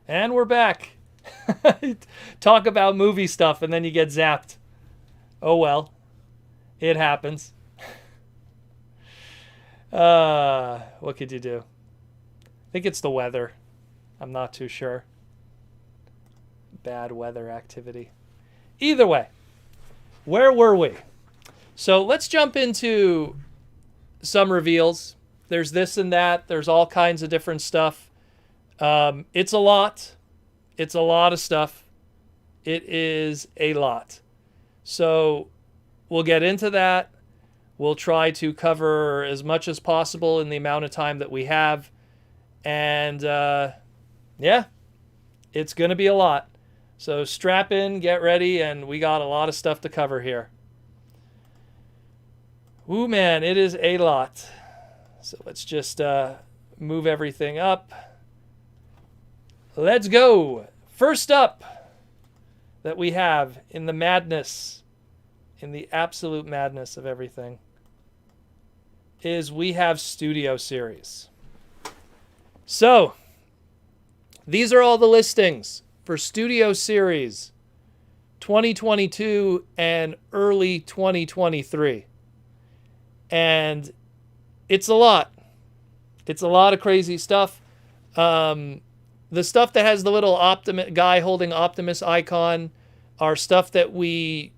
And we're back. Talk about movie stuff and then you get zapped. Oh well. It happens. What could you do? I think it's the weather. I'm not too sure. Bad weather activity. Either way, where were we? So let's jump into some reveals. There's this and that. There's all kinds of different stuff. It's a lot. It's a lot of stuff. It is a lot. So we'll get into that. We'll try to cover as much as possible in the amount of time that we have. And yeah, it's going to be a lot. So strap in, get ready, and we got a lot of stuff to cover here. Ooh, man, it is a lot. So let's just move everything up. Let's go. First up that we have in the madness, in the absolute madness of everything, is we have Studio Series. So, these are all the listings for Studio Series 2022 and early 2023. And it's a lot. It's a lot of crazy stuff. The stuff that has the little guy holding Optimus icon are stuff that we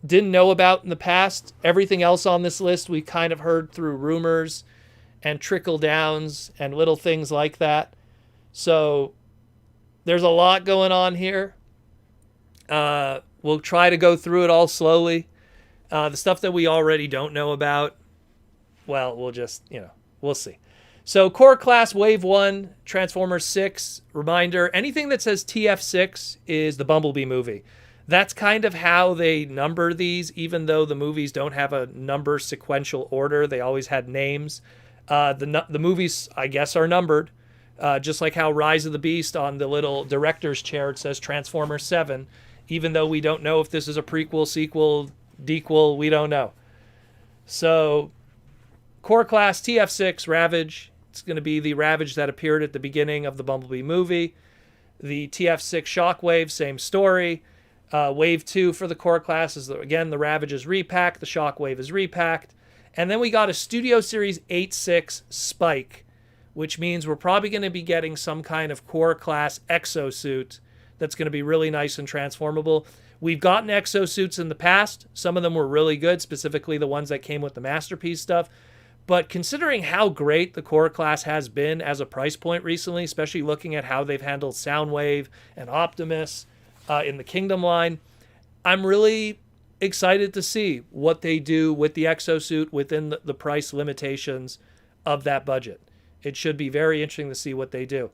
didn't know about in the past. Everything else on this list we kind of heard through rumors and trickle downs and little things like that. So there's a lot going on here. We'll try to go through it all slowly. The stuff that we already don't know about, well, we'll just, we'll see. So Core Class Wave 1, Transformers 6, reminder, anything that says TF6 is the Bumblebee movie. That's kind of how they number these, even though the movies don't have a number sequential order. They always had names. The movies, I guess, are numbered, just like how Rise of the Beast on the little director's chair, it says Transformers 7, even though we don't know if this is a prequel, sequel, dequel, we don't know. So Core Class TF6 Ravage. It's going to be the Ravage that appeared at the beginning of the Bumblebee movie. The TF6 Shockwave, same story. Wave 2 for the Core Class is, again, the Ravage is repacked. The Shockwave is repacked. And then we got a Studio Series 8.6 Spike, which means we're probably going to be getting some kind of Core Class exosuit that's going to be really nice and transformable. We've gotten exosuits in the past. Some of them were really good, specifically the ones that came with the Masterpiece stuff. But considering how great the Core Class has been as a price point recently, especially looking at how they've handled Soundwave and Optimus in the Kingdom line, I'm really excited to see what they do with the exosuit within the price limitations of that budget. It should be very interesting to see what they do.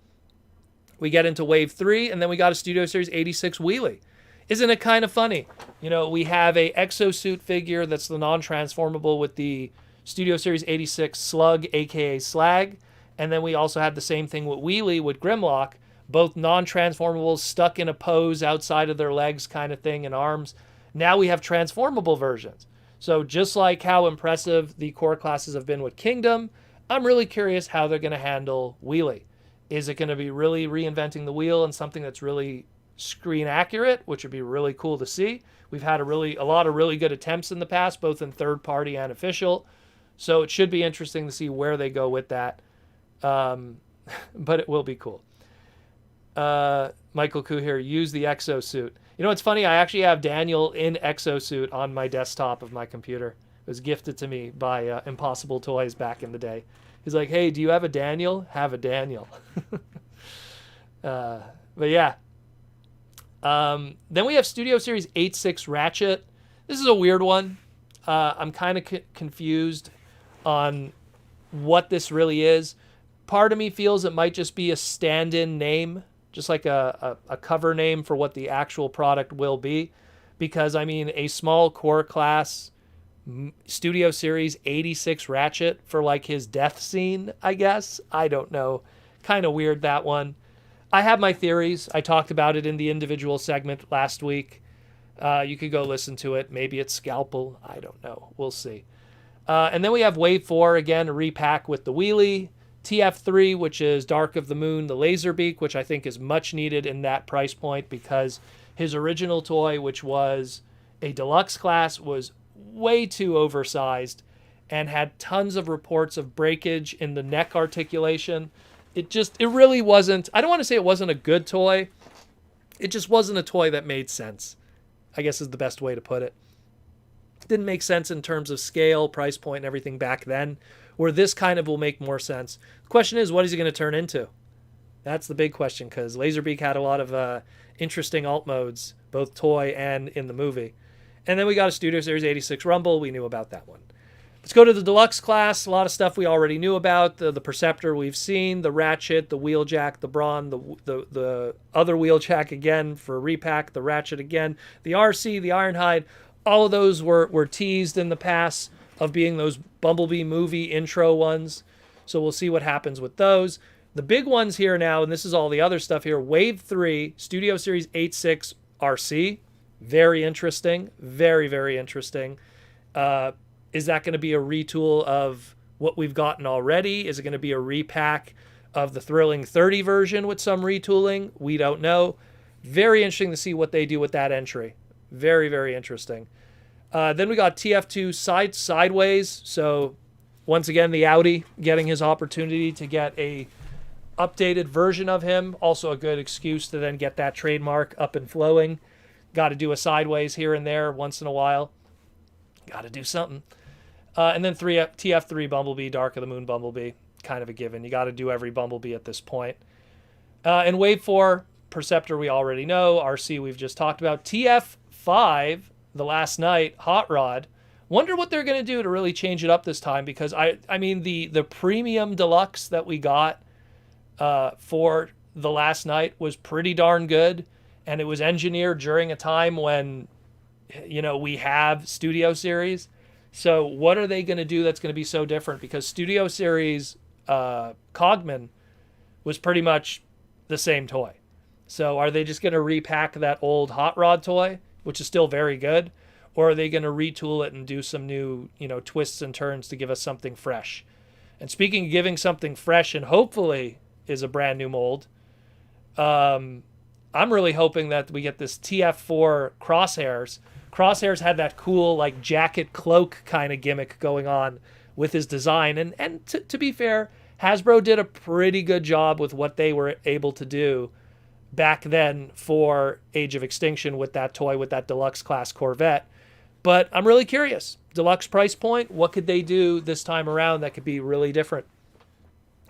We get into Wave 3, and then we got a Studio Series 86 Wheelie. Isn't it kind of funny? We have a exosuit figure that's the non-transformable with the Studio Series 86 Slug, aka Slag, and then we also had the same thing with Wheelie with Grimlock, both non-transformables stuck in a pose outside of their legs kind of thing and arms. Now we have transformable versions. So just like how impressive the Core Classes have been with Kingdom, I'm really curious how they're going to handle Wheelie. Is it going to be really reinventing the wheel and something that's really screen accurate, which would be really cool to see? We've had a lot of really good attempts in the past, both in third party and official. So it should be interesting to see where they go with that. But it will be cool. Michael Koo here, use the exosuit. It's funny, I actually have Daniel in exosuit on my desktop of my computer. It was gifted to me by Impossible Toys back in the day. He's like, hey, do you have a Daniel? Have a Daniel. But yeah. Then we have Studio Series 8.6 Ratchet. This is a weird one. I'm kind of confused on what this really is. Part of me feels it might just be a stand-in name, just like a cover name for what the actual product will be. Because, a small Core Class Studio Series 86 Ratchet for like his death scene, I guess. I don't know. Kind of weird, that one. I have my theories. I talked about it in the individual segment last week. You could go listen to it. Maybe it's Scalpel. I don't know. We'll see. And then we have Wave 4, again, a repack with the Wheelie. TF3, which is Dark of the Moon, the Laserbeak, which I think is much needed in that price point because his original toy, which was a deluxe class, was way too oversized and had tons of reports of breakage in the neck articulation. It really wasn't, I don't want to say it wasn't a good toy. It just wasn't a toy that made sense, I guess is the best way to put it. It didn't make sense in terms of scale, price point, and everything back then, where this kind of will make more sense. The question is, what is he going to turn into? That's the big question, because Laserbeak had a lot of interesting alt modes, both toy and in the movie. And then we got a Studio Series 86 Rumble. We knew about that one. Let's go to the Deluxe class. A lot of stuff we already knew about. The Perceptor we've seen, the Ratchet, the Wheeljack, the Brawn, the other Wheeljack again for repack, the Ratchet again, the RC, the Ironhide. All of those were teased in the past of being those Bumblebee movie intro ones. So we'll see what happens with those. The big ones here now, and this is all the other stuff here, Wave 3, Studio Series 86 RC. Very interesting. Very, very interesting. Is that going to be a retool of what we've gotten already? Is it going to be a repack of the Thrilling 30 version with some retooling? We don't know. Very interesting to see what they do with that entry. Very, very interesting. Then we got TF2 Sideways. So once again, the Audi getting his opportunity to get a updated version of him. Also a good excuse to then get that trademark up and flowing. Got to do a Sideways here and there once in a while. Got to do something. And then TF3 Bumblebee, Dark of the Moon Bumblebee, kind of a given. You got to do every Bumblebee at this point. And Wave 4, Perceptor we already know. RC we've just talked about. TF5, The Last Night, Hot Rod. Wonder what they're going to do to really change it up this time, because I mean the premium deluxe that we got for The Last Night was pretty darn good, and it was engineered during a time when, you know, we have Studio Series. So what are they going to do that's going to be so different? Because Studio Series Cogman was pretty much the same toy. So are they just going to repack that old Hot Rod toy, which is still very good? Or are they going to retool it and do some new, you know, twists and turns to give us something fresh? And speaking of giving something fresh and hopefully is a brand new mold, I'm really hoping that we get this TF4 Crosshairs. Crosshairs had that cool like jacket cloak kind of gimmick going on with his design. And to be fair, Hasbro did a pretty good job with what they were able to do back then for Age of Extinction with that toy, with that deluxe class Corvette. But I'm really curious. Deluxe price point, what could they do this time around that could be really different?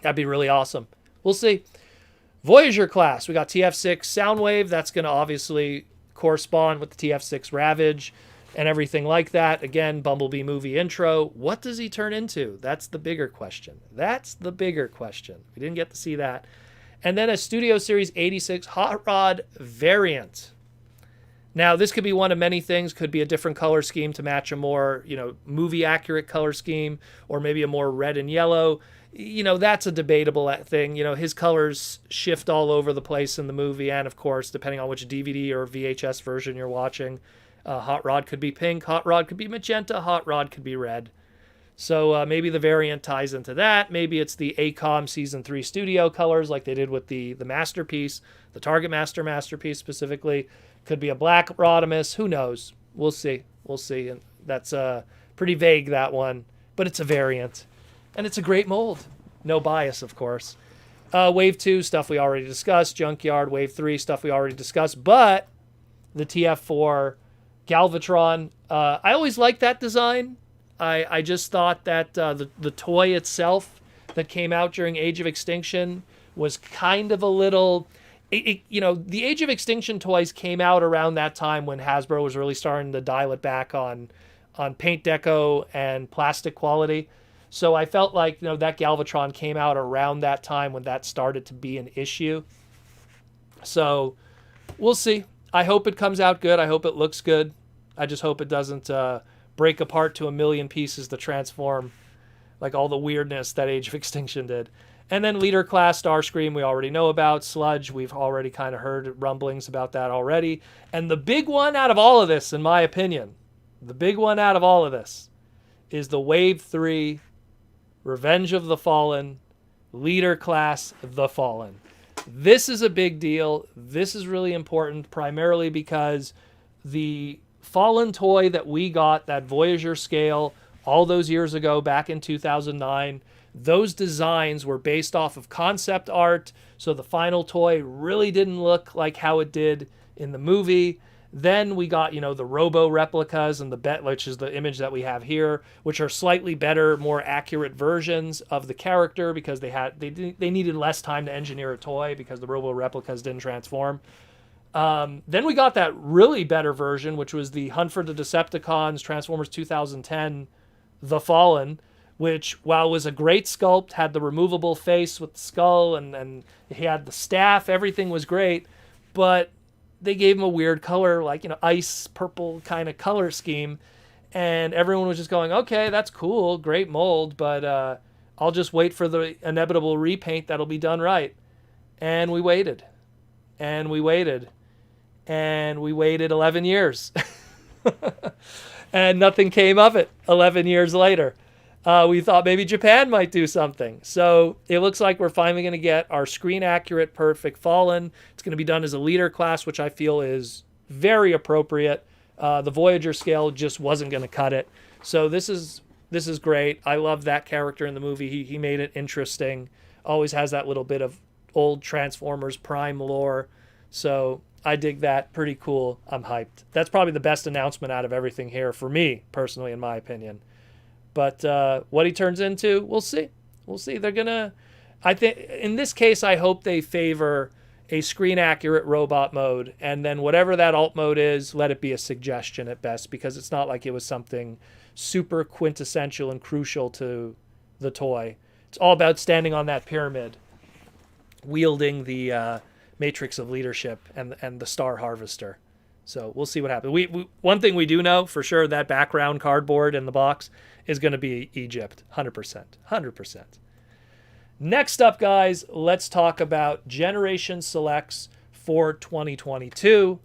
That'd be really awesome. We'll see. Voyager class, we got TF6 Soundwave. That's going to obviously correspond with the TF6 Ravage and everything like that. Again, Bumblebee movie intro. What does he turn into? That's the bigger question. That's the bigger question. We didn't get to see that. And then a Studio Series 86 Hot Rod variant. Now, this could be one of many things. Could be a different color scheme to match a more, you know, movie accurate color scheme, or maybe a more red and yellow. You know, that's a debatable thing. You know, his colors shift all over the place in the movie, and of course, depending on which DVD or VHS version you're watching, Hot Rod could be pink, Hot Rod could be magenta, Hot Rod could be red. So maybe the variant ties into that. Maybe it's the ACOM Season 3 studio colors like they did with the Masterpiece, the Target Masterpiece specifically. Could be a black Rodimus. Who knows? We'll see. We'll see. And that's pretty vague, that one. But it's a variant. And it's a great mold. No bias, of course. Wave 2, stuff we already discussed. Junkyard. Wave 3, stuff we already discussed. But the TF4 Galvatron, I always liked that design. I just thought that the toy itself that came out during Age of Extinction was kind of a little... you know, the Age of Extinction toys came out around that time when Hasbro was really starting to dial it back on paint deco and plastic quality. So I felt like, you know, that Galvatron came out around that time when that started to be an issue. So we'll see. I hope it comes out good. I hope it looks good. I just hope it doesn't break apart to a million pieces to transform like all the weirdness that Age of Extinction did. And then Leader Class Starscream we already know about. Sludge, we've already kind of heard rumblings about that already. And the big one out of all of this, in my opinion, the big one out of all of this is the Wave 3 Revenge of the Fallen Leader Class, The Fallen. This is a big deal. This is really important, primarily because the Fallen toy that we got, that Voyager scale, all those years ago, back in 2009, those designs were based off of concept art, so the final toy really didn't look like how it did in the movie. Then we got, the Robo replicas and which is the image that we have here, which are slightly better, more accurate versions of the character because they needed less time to engineer a toy because the Robo replicas didn't transform. Then we got that really better version, which was the Hunt for the Decepticons Transformers 2010, The Fallen, which, while it was a great sculpt, had the removable face with the skull, and he had the staff, everything was great, but they gave him a weird color, like, ice purple kind of color scheme, and everyone was just going, okay, that's cool, great mold, but I'll just wait for the inevitable repaint that'll be done right. And we waited. And we waited. And we waited 11 years. And nothing came of it 11 years later. We thought maybe Japan might do something. So it looks like we're finally going to get our screen accurate, perfect Fallen. It's going to be done as a leader class, which I feel is very appropriate. The Voyager scale just wasn't going to cut it. So this is great. I love that character in the movie. He made it interesting. Always has that little bit of old Transformers Prime lore. So I dig that. Pretty cool. I'm hyped. That's probably the best announcement out of everything here for me, personally, in my opinion. But what he turns into, we'll see. We'll see. They're going to... I think, in this case, I hope they favor a screen-accurate robot mode, and then whatever that alt mode is, let it be a suggestion at best, because it's not like it was something super quintessential and crucial to the toy. It's all about standing on that pyramid, wielding the Matrix of Leadership and the Star Harvester. So we'll see what happens. We one thing we do know for sure, that background cardboard in the box is going to be Egypt. 100%. 100%. Next up, guys, let's talk about Generation Selects for 2022.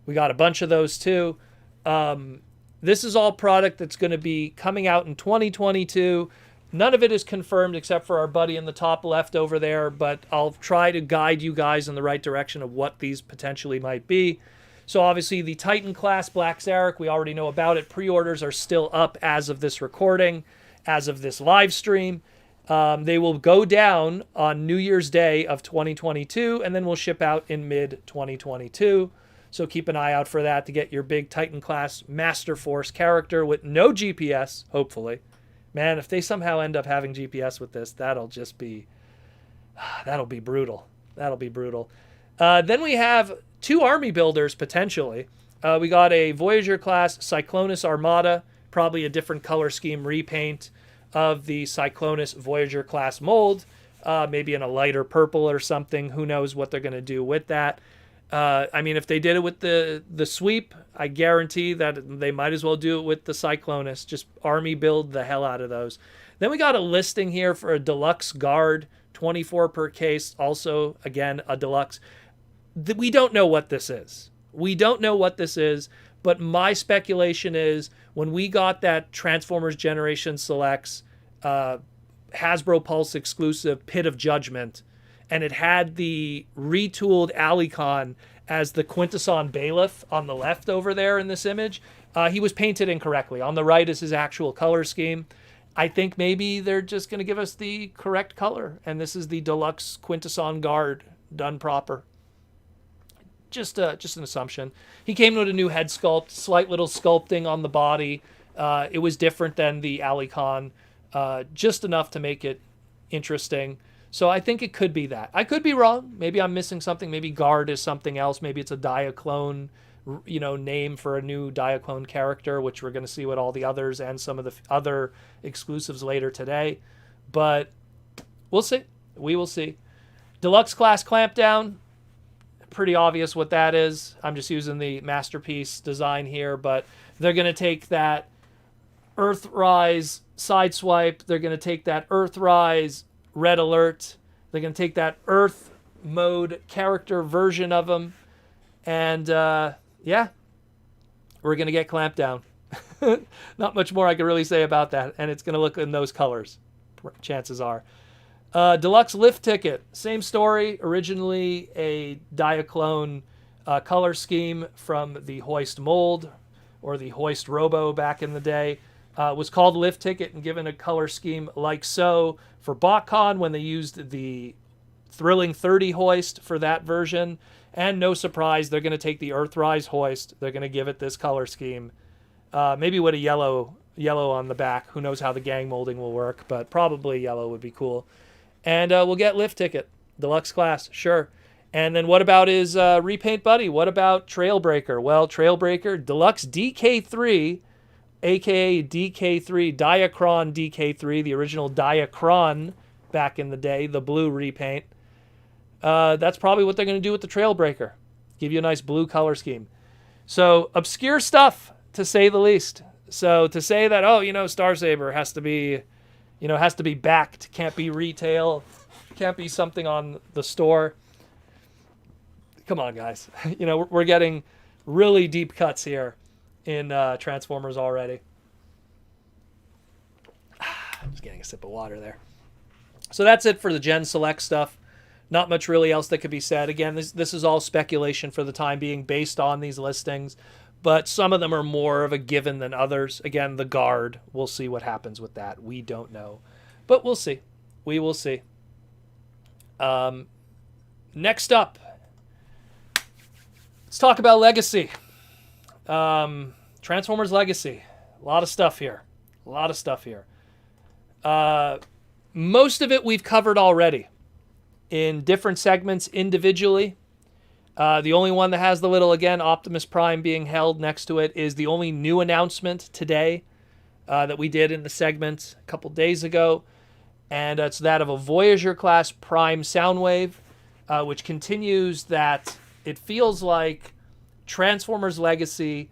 We got a bunch of those too. This is all product that's going to be coming out in 2022. None of it is confirmed except for our buddy in the top left over there, but I'll try to guide you guys in the right direction of what these potentially might be. So obviously the Titan class Black Zarek, we already know about it. Pre-orders are still up as of this recording, as of this live stream. They will go down on New Year's Day of 2022, and then we'll ship out in mid-2022. So keep an eye out for that to get your big Titan class Master Force character with no GPS, hopefully. Man, if they somehow end up having GPS with this, that'll be brutal. That'll be brutal. Then we have two army builders, potentially. We got a Voyager class Cyclonus Armada, probably a different color scheme repaint of the Cyclonus Voyager class mold, maybe in a lighter purple or something. Who knows what they're going to do with that. I mean, if they did it with the sweep, I guarantee that they might as well do it with the Cyclonus. Just army build the hell out of those. Then we got a listing here for a Deluxe Guard, 24 per case. Also, again, a Deluxe. We don't know what this is. We don't know what this is, but my speculation is when we got that Transformers Genereations Selects Hasbro Pulse exclusive Pit of Judgment, and it had the retooled Alicon as the Quintesson Bailiff on the left over there in this image. He was painted incorrectly. On the right is his actual color scheme. I think maybe they're just going to give us the correct color, and this is the Deluxe Quintesson Guard done proper. Just an assumption. He came with a new head sculpt, slight little sculpting on the body. It was different than the Alicon, just enough to make it interesting. So I think it could be that. I could be wrong. Maybe I'm missing something. Maybe Guard is something else. Maybe it's a Diaclone, name for a new Diaclone character, which we're going to see with all the others and some of the other exclusives later today. But we'll see. We will see. Deluxe class Clampdown. Pretty obvious what that is. I'm just using the Masterpiece design here, but they're going to take that Earthrise Sideswipe. They're going to take that Earthrise Red Alert. They're going to take that Earth mode character version of them. And, yeah, we're going to get Clampdown. Not much more I can really say about that. And it's going to look in those colors, chances are. Deluxe lift ticket, same story. Originally a Diaclone color scheme from the Hoist mold, or the Hoist Robo back in the day. Was called lift ticket and given a color scheme like so for BotCon when they used the Thrilling 30 hoist for that version. And no surprise, they're going to take the Earthrise hoist. They're going to give it this color scheme. Maybe with a yellow on the back. Who knows how the gang molding will work, but probably yellow would be cool. And we'll get lift ticket, deluxe class, sure. And then what about his repaint buddy? What about Trailbreaker? Well, Trailbreaker, Deluxe DK3, aka DK3, Diacron DK3, the original Diacron back in the day, the blue repaint. That's probably what they're going to do with the Trailbreaker. Give you a nice blue color scheme. So obscure stuff, to say the least. So to say that, oh, Star Saber has to be backed, can't be retail, can't be something on the store. Come on, guys. We're getting really deep cuts here in Transformers already. I'm just getting a sip of water there. So that's it for the Gen Select stuff. Not much really else that could be said. Again, this is all speculation for the time being based on these listings, but some of them are more of a given than others. Again, the Guard, we'll see what happens with that. We don't know, but we'll see. We will see. Next up, let's talk about Legacy. Transformers Legacy. A lot of stuff here. Most of it we've covered already in different segments individually. The only one that has the little, again, Optimus Prime being held next to it is the only new announcement today that we did in the segment a couple days ago. And it's that of a Voyager class Prime Soundwave, which continues that it feels like Transformers Legacy,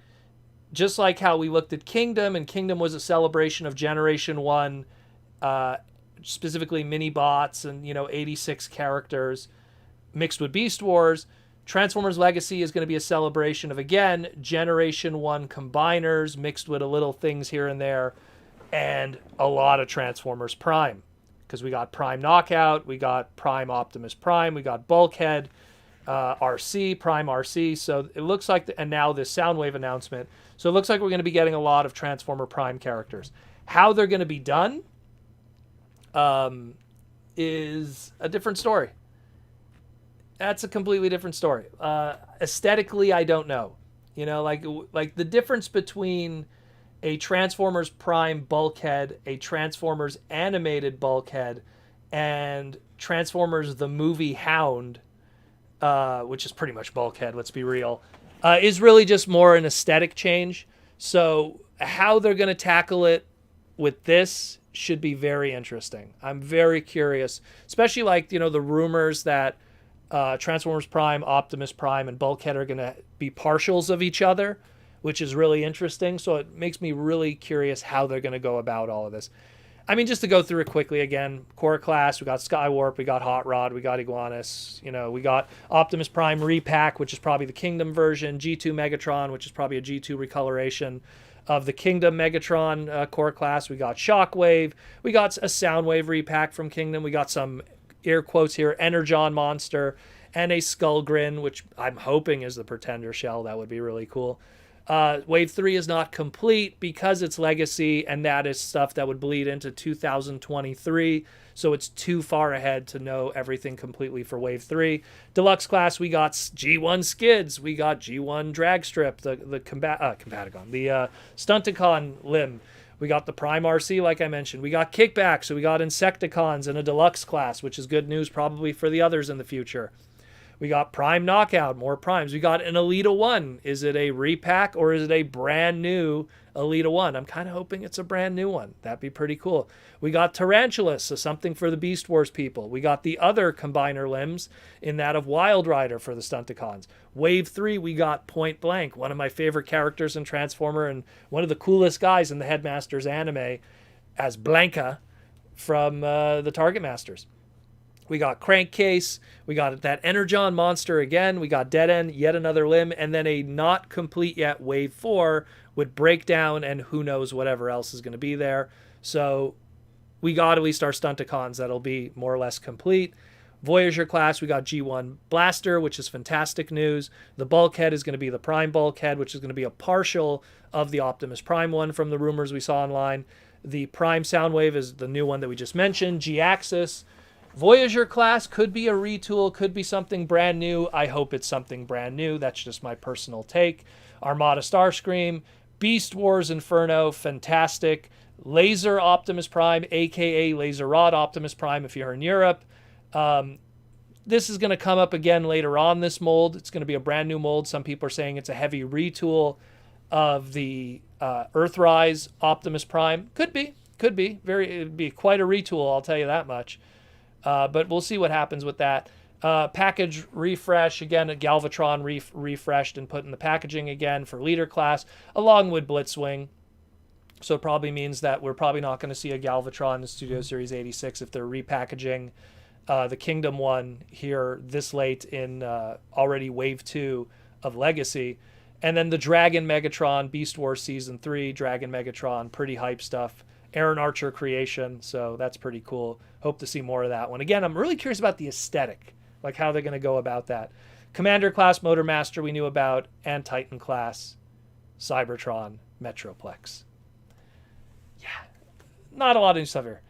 just like how we looked at Kingdom, and Kingdom was a celebration of Generation 1, specifically mini-bots and 86 characters mixed with Beast Wars. Transformers Legacy is going to be a celebration of, again, Generation 1 combiners mixed with a little things here and there, and a lot of Transformers Prime, because we got Prime Knockout, we got Prime Optimus Prime, we got Bulkhead, RC, Prime RC. So it looks like, and now this Soundwave announcement, so it looks like we're going to be getting a lot of Transformer Prime characters. How they're going to be done is a different story. That's a completely different story. Aesthetically, I don't know. Like the difference between a Transformers Prime Bulkhead, a Transformers animated Bulkhead, and Transformers the movie Hound, which is pretty much Bulkhead, let's be real, is really just more an aesthetic change. So how they're going to tackle it with this should be very interesting. I'm very curious, especially the rumors that Transformers Prime, Optimus Prime, and Bulkhead are going to be partials of each other, which is really interesting. So it makes me really curious how they're going to go about all of this. I mean, just to go through it quickly again, Core Class, we got Skywarp, we got Hot Rod, we got Iguanus, we got Optimus Prime Repack, which is probably the Kingdom version, G2 Megatron, which is probably a G2 recoloration of the Kingdom Megatron Core Class. We got Shockwave, we got a Soundwave Repack from Kingdom, we got some, air quotes here, Energon Monster, and a Skullgrin, which I'm hoping is the Pretender shell. That would be really cool. Wave 3 is not complete because it's Legacy, and that is stuff that would bleed into 2023, so it's too far ahead to know everything completely for Wave 3. Deluxe class, we got G1 Skids, we got G1 Dragstrip, the Compatagon, the Stunticon limb. We got the Prime RC, like I mentioned. We got Kickback, so we got Insecticons in a Deluxe class, which is good news probably for the others in the future. We got Prime Knockout, more Primes. We got an Elita 1. Is it a repack or is it a brand new Elita 1? I'm kind of hoping it's a brand new one. That'd be pretty cool. We got Tarantulas, so something for the Beast Wars people. We got the other combiner limbs in that of Wild Rider for the Stunticons. Wave 3, we got Point Blank, one of my favorite characters in Transformer and one of the coolest guys in the Headmasters anime as Blanka from the Target Masters. We got Crankcase, we got that Energon Monster again, we got Dead End, yet another limb, and then a not complete yet Wave 4 with Breakdown and who knows whatever else is going to be there. So we got at least our Stunticons that'll be more or less complete. Voyager class, we got G1 Blaster, which is fantastic news. The bulkhead is going to be the Prime bulkhead, which is going to be a partial of the Optimus Prime one from the rumors we saw online. The Prime Soundwave is the new one that we just mentioned. G-Axis. Voyager class could be a retool, could be something brand new. I hope it's something brand new. That's just my personal take. Armada Starscream. Beast Wars Inferno, fantastic. Laser Optimus Prime, a.k.a. Laser Rod Optimus Prime if you're in Europe. This is going to come up again later on, this mold. It's going to be a brand new mold. Some people are saying it's a heavy retool of the Earthrise Optimus Prime. Could be. It'd be quite a retool, I'll tell you that much. But we'll see what happens with that. Package refresh, again, a Galvatron refreshed and put in the packaging again for leader class, along with Blitzwing. So it probably means that we're probably not going to see a Galvatron in Studio Series 86 if they're repackaging the Kingdom one here this late in already Wave 2 of Legacy. And then the Dragon Megatron, Beast Wars Season 3, Dragon Megatron, pretty hype stuff. Aaron Archer creation, so that's pretty cool. Hope to see more of that one. Again, I'm really curious about the aesthetic, like how they're going to go about that. Commander class Motormaster we knew about, and Titan class Cybertron Metroplex. Yeah, not a lot of new stuff here.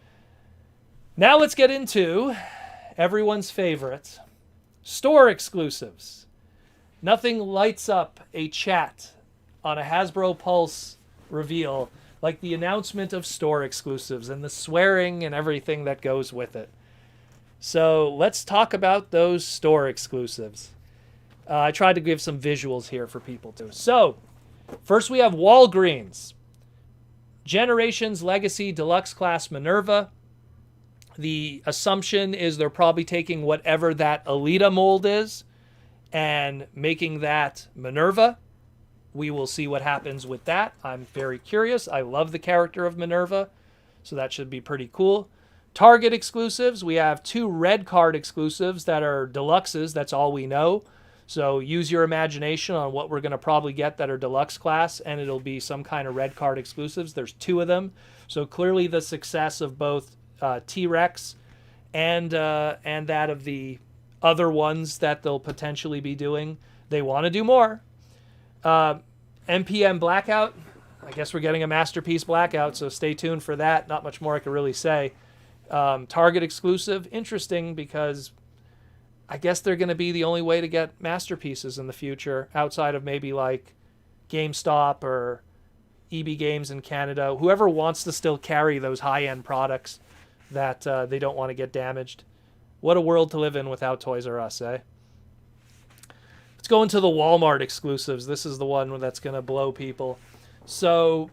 Now let's get into everyone's favorite, store exclusives. Nothing lights up a chat on a Hasbro Pulse reveal like the announcement of store exclusives and the swearing and everything that goes with it. So let's talk about those store exclusives. I tried to give some visuals here for people too. So first we have Walgreens. Generations Legacy Deluxe Class Minerva. The assumption is they're probably taking whatever that Alita mold is and making that Minerva. We will see what happens with that. I'm very curious. I love the character of Minerva, so that should be pretty cool. Target exclusives. We have 2 red card exclusives that are deluxes. That's all we know. So use your imagination on what we're going to probably get that are deluxe class, and it'll be some kind of red card exclusives. There's 2 of them. So clearly the success of both T-Rex and that of the other ones that they'll potentially be doing. They want to do more. MPM Blackout. I guess we're getting a Masterpiece Blackout, so stay tuned for that. Not much more I could really say. Target exclusive. Interesting because I guess they're going to be the only way to get Masterpieces in the future outside of maybe like GameStop or EB Games in Canada. Whoever wants to still carry those high-end products that they don't want to get damaged. What a world to live in without Toys R Us, eh? Let's go into the Walmart exclusives. This is the one that's going to blow people. So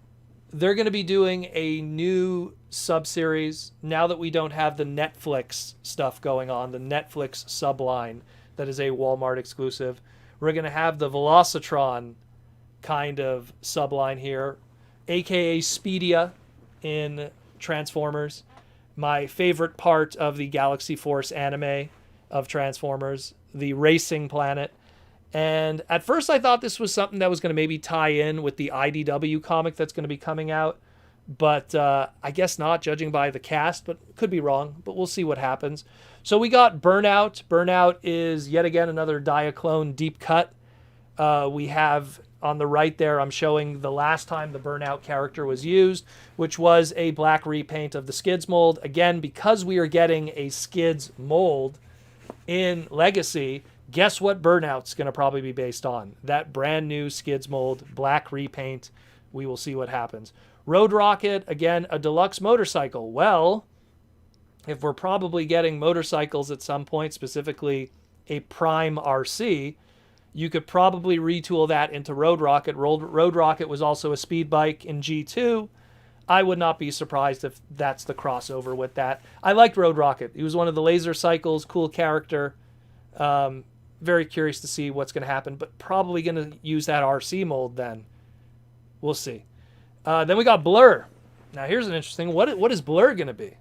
they're going to be doing a new sub-series now that we don't have the Netflix stuff going on, the Netflix subline that is a Walmart exclusive. We're going to have the Velocitron kind of subline here, aka Speedia in Transformers. My favorite part of the Galaxy Force anime of Transformers, the racing planet. And at first I thought this was something that was going to maybe tie in with the IDW comic that's going to be coming out. But I guess not, judging by the cast, but could be wrong. But we'll see what happens. So we got Burnout. Burnout is yet again another Diaclone deep cut. We have on the right there, I'm showing the last time the Burnout character was used, which was a black repaint of the Skids mold. Again, because we are getting a Skids mold in Legacy, guess what Burnout's going to probably be based on? That brand new Skids mold, black repaint. We will see what happens. Road Rocket, again, a deluxe motorcycle. Well, if we're probably getting motorcycles at some point, specifically a Prime RC, you could probably retool that into Road Rocket. Road Rocket was also a speed bike in G2. I would not be surprised if that's the crossover with that. I liked Road Rocket. He was one of the laser cycles, cool character. Very curious to see what's going to happen, but probably going to use that RC mold then. We'll see. Then we got Blur. Now here's an interesting, what is Blur going to be?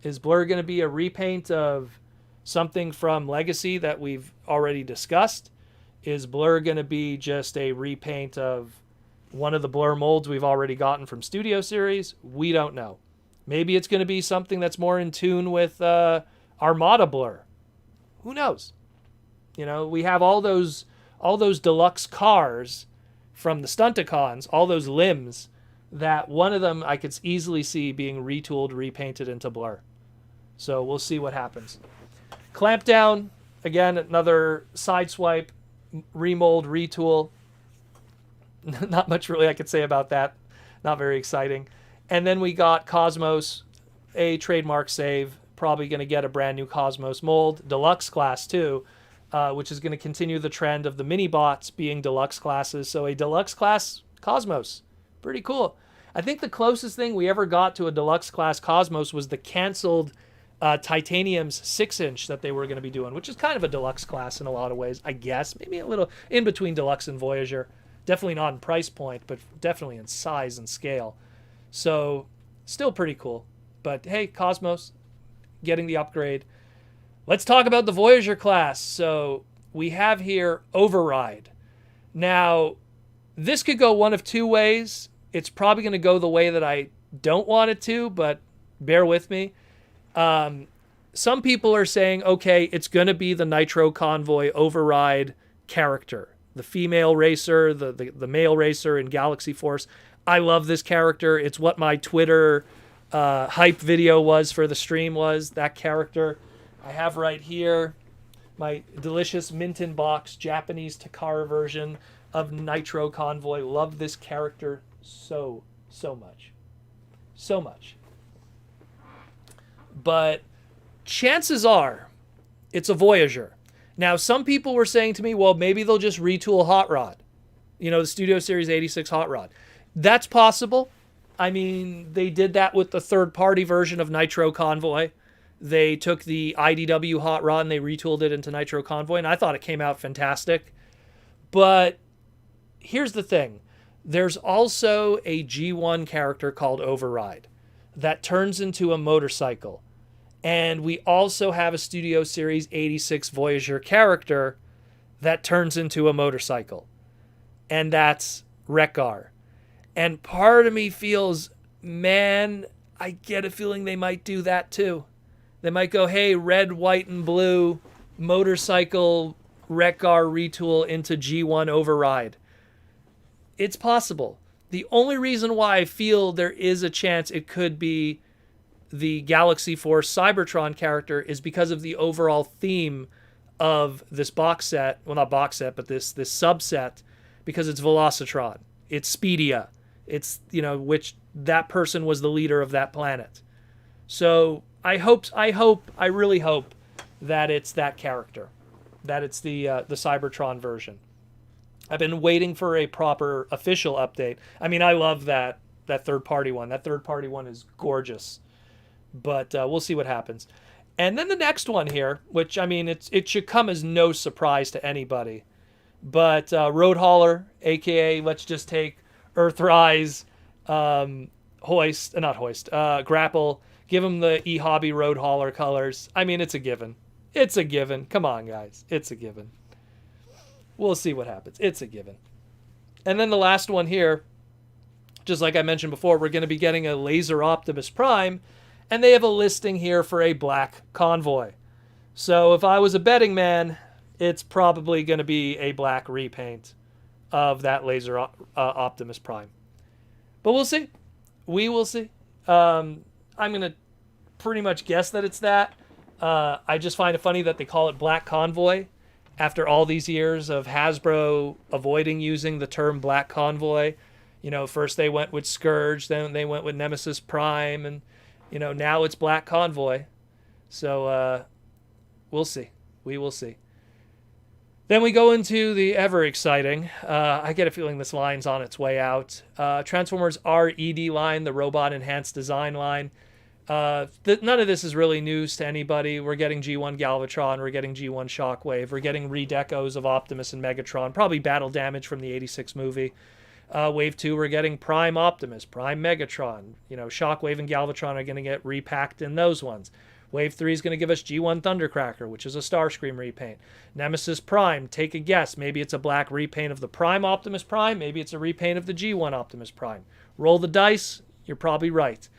Is Blur going to be a repaint of something from Legacy that we've already discussed? Is Blur going to be just a repaint of one of the Blur molds we've already gotten from Studio Series? We don't know. Maybe it's going to be something that's more in tune with Armada blur. Who knows? You know, we have all those deluxe cars from the Stunticons, all those limbs, that one of them I could easily see being retooled, repainted into blur. So we'll see what happens. Clampdown, again, another sideswipe, remold, retool. Not much really I could say about that. Not very exciting. And then we got Cosmos, a trademark save. Probably going to get a brand new Cosmos mold. Deluxe class too, which is going to continue the trend of the mini bots being deluxe classes. So a deluxe class Cosmos. Pretty cool. I think the closest thing we ever got to a deluxe class Cosmos was the canceled Titanium's 6-inch that they were going to be doing, which is kind of a deluxe class in a lot of ways, I guess. Maybe a little in between Deluxe and Voyager. Definitely not in price point, but definitely in size and scale. So still pretty cool. But hey, Cosmos getting the upgrade. Let's talk about the Voyager class. So we have here Override. Now, this could go one of two ways. It's probably going to go the way that I don't want it to, but bear with me. Some people are saying, okay, it's going to be the Nitro Convoy Override character. The female racer, the male racer in Galaxy Force. I love this character. It's what my Twitter hype video was for the stream was, that character. I have right here my delicious mint in box Japanese Takara version of Nitro Convoy. Love this character so much. So much. But chances are it's a Voyager. Now, some people were saying to me, well, maybe they'll just retool Hot Rod. You know, the Studio Series 86 Hot Rod. That's possible. I mean, they did that with the third-party version of Nitro Convoy. They took the IDW Hot Rod and they retooled it into Nitro Convoy, and I thought it came out fantastic. But here's the thing. There's also a G1 character called Override that turns into a motorcycle. And we also have a Studio Series 86 Voyager character that turns into a motorcycle. And that's Wreck-Gar. And part of me feels, man, I get a feeling they might do that too. They might go, hey, red, white, and blue motorcycle Wreck-Gar retool into G1 Override. It's possible. The only reason why I feel there is a chance it could be the Galaxy Force Cybertron character is because of the overall theme of this box set. Well, not box set, but this subset, because it's Velocitron. It's Speedia. It's, you know, which that person was the leader of that planet. So I really hope that it's that character, that it's the Cybertron version. I've been waiting for a proper official update. I mean, I love that third-party one. That third-party one is gorgeous. But we'll see what happens. And then the next one here, which, I mean, it should come as no surprise to anybody. But Road Hauler, a.k.a. let's just take Earthrise, Grapple, give them the eHobby Road Hauler colors. I mean, it's a given. It's a given. Come on, guys. It's a given. We'll see what happens. It's a given. And then the last one here, just like I mentioned before, we're going to be getting a Laser Optimus Prime, and they have a listing here for a black convoy. So if I was a betting man, it's probably going to be a black repaint of that Laser Optimus Prime. But we'll see. We will see. I'm going to pretty much guess that it's that. I just find it funny that they call it Black Convoy after all these years of Hasbro avoiding using the term Black Convoy. You know, first they went with Scourge, then they went with Nemesis Prime, and, you know, now it's Black Convoy. So we'll see. We will see. Then we go into the ever exciting, I get a feeling this line's on its way out, Transformers RED line, the Robot Enhanced Design line. None of this is really news to anybody. We're getting G1 Galvatron, we're getting G1 Shockwave, we're getting redecos of Optimus and Megatron, probably battle damage from the 86 movie. Wave 2, we're getting Prime Optimus, Prime Megatron. You know, Shockwave and Galvatron are going to get repacked in those ones. Wave 3 is going to give us G1 Thundercracker, which is a Starscream repaint. Nemesis Prime, take a guess. Maybe it's a black repaint of the Prime Optimus Prime. Maybe it's a repaint of the G1 Optimus Prime. Roll the dice. You're probably right.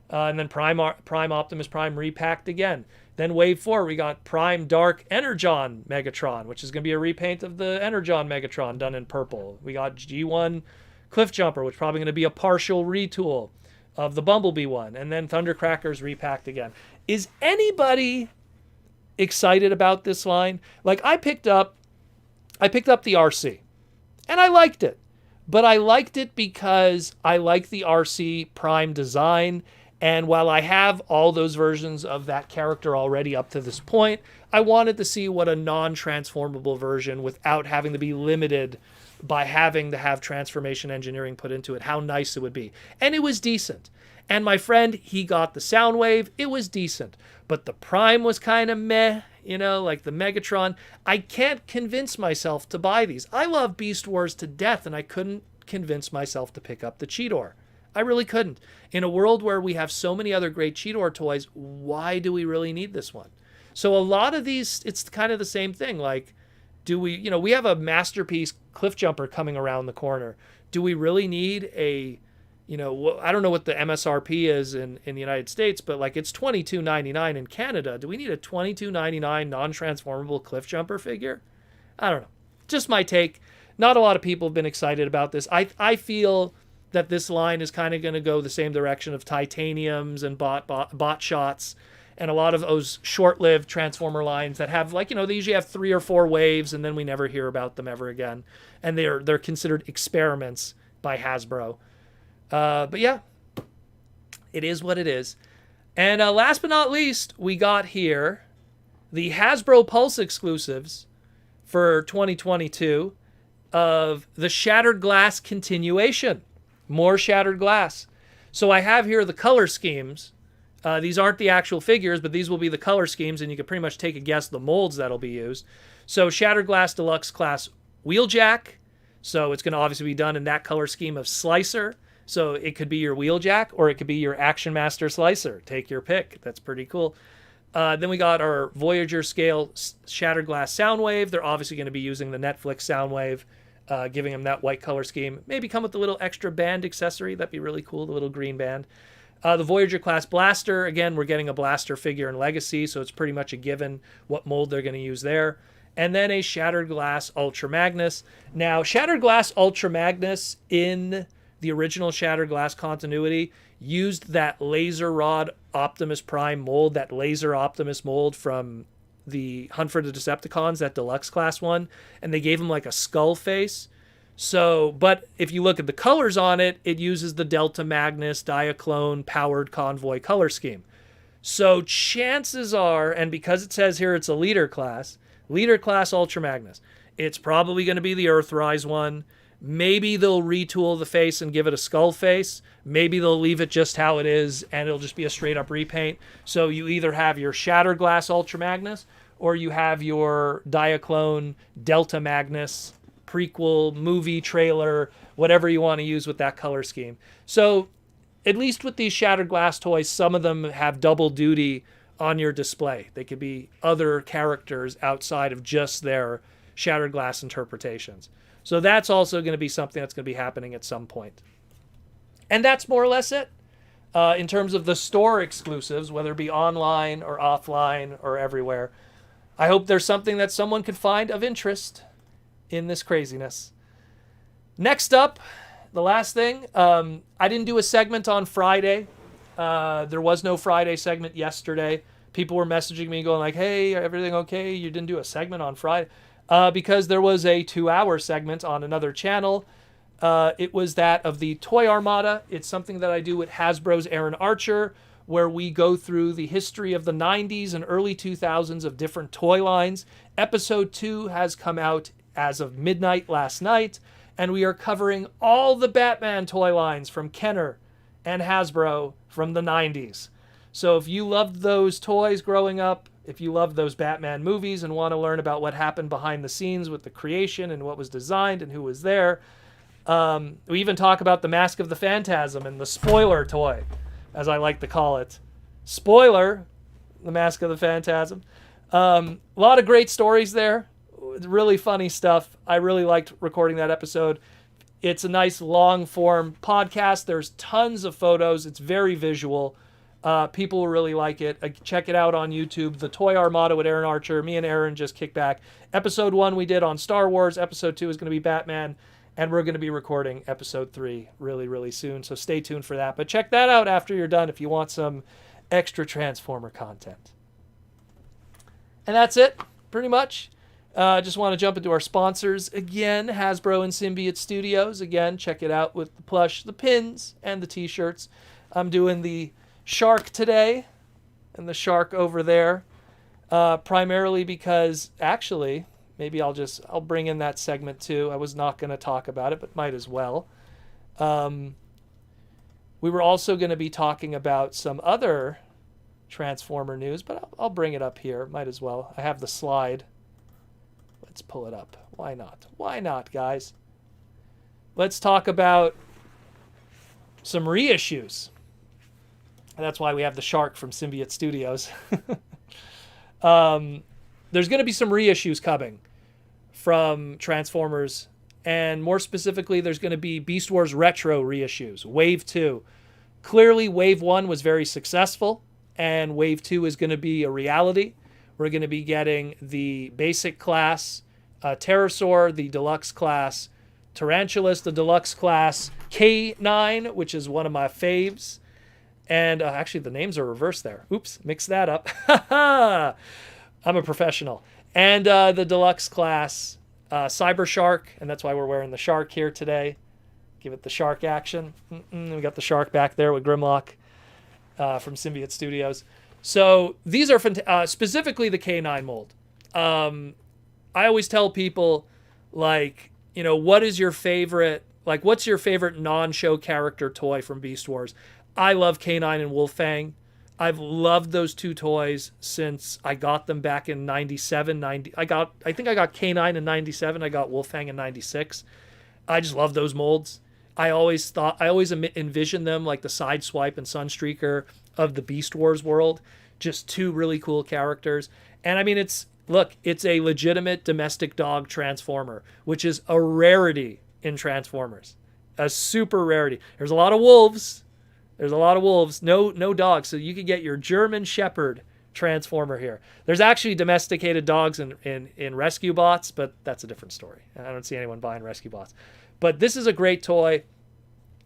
And then Prime Optimus Prime repacked again. Then Wave 4, we got Prime Dark Energon Megatron, which is going to be a repaint of the Energon Megatron done in purple. We got G1 Cliffjumper, which is probably going to be a partial retool of the Bumblebee one. And then Thundercrackers repacked again. Is anybody excited about this line? Like, I picked up the RC, and I liked it. But I liked it because I like the RC Prime design. And while I have all those versions of that character already up to this point, I wanted to see what a non-transformable version, without having to be limited by having to have transformation engineering put into it, how nice it would be. And it was decent. And my friend, he got the Soundwave. It was decent. But the Prime was kind of meh, like the Megatron. I can't convince myself to buy these. I love Beast Wars to death, and I couldn't convince myself to pick up the Cheetor. I really couldn't. In a world where we have so many other great Cheetor toys, why do we really need this one? So a lot of these, it's kind of the same thing. Like, do we, we have a masterpiece Cliffjumper coming around the corner. Do we really need a, I don't know what the MSRP is in the United States, but like it's $22.99 in Canada. Do we need a $22.99 non-transformable Cliffjumper figure? I don't know. Just my take. Not a lot of people have been excited about this. I feel that this line is kind of going to go the same direction of titaniums and bot shots and a lot of those short-lived Transformer lines that have, like, they usually have 3 or 4 waves and then we never hear about them ever again. And they're considered experiments by Hasbro. But yeah, it is what it is. And last but not least, we got here the Hasbro Pulse exclusives for 2022 of the Shattered Glass continuation. More Shattered Glass. So I have here the color schemes. These aren't the actual figures, but these will be the color schemes, and you can pretty much take a guess the molds that'll be used. So Shattered Glass Deluxe Class Wheeljack. So it's going to obviously be done in that color scheme of Slicer. So it could be your Wheeljack, or it could be your Action Master Slicer. Take your pick. That's pretty cool. Then we got our Voyager scale Shattered Glass Soundwave. They're obviously going to be using the Netflix Soundwave. Giving them that white color scheme. Maybe come with a little extra band accessory. That'd be really cool, the little green band. The Voyager class Blaster. Again, we're getting a Blaster figure in Legacy, so it's pretty much a given what mold they're going to use there. And then a Shattered Glass Ultra Magnus. Now, Shattered Glass Ultra Magnus in the original Shattered Glass continuity used that Laser Rod Optimus Prime mold, that Laser Optimus mold from the Hunt for the Decepticons, that Deluxe Class one, and they gave him like a skull face. So, but if you look at the colors on it, it uses the Delta Magnus Diaclone powered convoy color scheme. So chances are, and because it says here it's a Leader Class Ultra Magnus, it's probably going to be the Earthrise one. Maybe they'll retool the face and give it a skull face. Maybe they'll leave it just how it is and it'll just be a straight up repaint. So you either have your Shattered Glass Ultra Magnus or you have your Diaclone Delta Magnus prequel movie trailer, whatever you want to use with that color scheme. So at least with these Shattered Glass toys, some of them have double duty on your display. They could be other characters outside of just their Shattered Glass interpretations. So that's also going to be something that's going to be happening at some point. And that's more or less it. In terms of the store exclusives, whether it be online or offline or everywhere, I hope there's something that someone could find of interest in this craziness. Next up, the last thing, I didn't do a segment on Friday. There was no Friday segment yesterday. People were messaging me going like, hey, everything okay? You didn't do a segment on Friday. Because there was a 2-hour segment on another channel. It was that of the Toy Armada. It's something that I do with Hasbro's Aaron Archer, where we go through the history of the 90s and early 2000s of different toy lines. Episode 2 has come out as of midnight last night, and we are covering all the Batman toy lines from Kenner and Hasbro from the 90s. So if you loved those toys growing up, if you love those Batman movies and want to learn about what happened behind the scenes with the creation and what was designed and who was there, we even talk about the Mask of the Phantasm and the spoiler toy, as I like to call it. Spoiler, the Mask of the Phantasm. A lot of great stories there. Really funny stuff. I really liked recording that episode. It's a nice long-form podcast. There's tons of photos. It's very visual. People will really like it. Check it out on YouTube. The Toy Armada with Aaron Archer. Me and Aaron just kicked back. Episode 1 we did on Star Wars. Episode 2 is going to be Batman. And we're going to be recording episode 3 really, really soon. So stay tuned for that. But check that out after you're done if you want some extra Transformer content. And that's it, pretty much. Just want to jump into our sponsors again. Hasbro and Symbiote Studios. Again, check it out with the plush, the pins, and the t-shirts. I'm doing the shark today and the shark over there. Primarily because, actually, maybe I'll bring in that segment too. I was not going to talk about it, but might as well. We were also going to be talking about some other Transformer news, but I'll bring it up here. Might as well. I have the slide. Let's pull it up. Why not? Why not, guys? Let's talk about some reissues. And that's why we have the shark from Symbiote Studios. There's going to be some reissues coming from Transformers. And more specifically, there's going to be Beast Wars Retro reissues. Wave 2. Clearly, Wave 1 was very successful. And Wave 2 is going to be a reality. We're going to be getting the basic class Pterosaur, the deluxe class Tarantulas, the deluxe class K9, which is one of my faves. And actually, the names are reversed there. Oops, mix that up. I'm a professional. And the deluxe class Cyber Shark, and that's why we're wearing the shark here today. Give it the shark action. We got the shark back there with Grimlock from Symbiote Studios. So these are specifically the K9 mold. I always tell people, like, you know, what is your favorite, like, what's your favorite non-show character toy from Beast Wars? I love K9 and Wolfang. I've loved those two toys since I got them back in 97, 90. I think I got K9 in 97. I got Wolfang in 96. I just love those molds. I always envisioned them like the Sideswipe and Sunstreaker of the Beast Wars world. Just two really cool characters. And I mean, it's a legitimate domestic dog Transformer, which is a rarity in Transformers. A super rarity. There's a lot of wolves. No dogs. So you could get your German Shepherd Transformer here. There's actually domesticated dogs in Rescue Bots, but that's a different story. I don't see anyone buying Rescue Bots. But this is a great toy.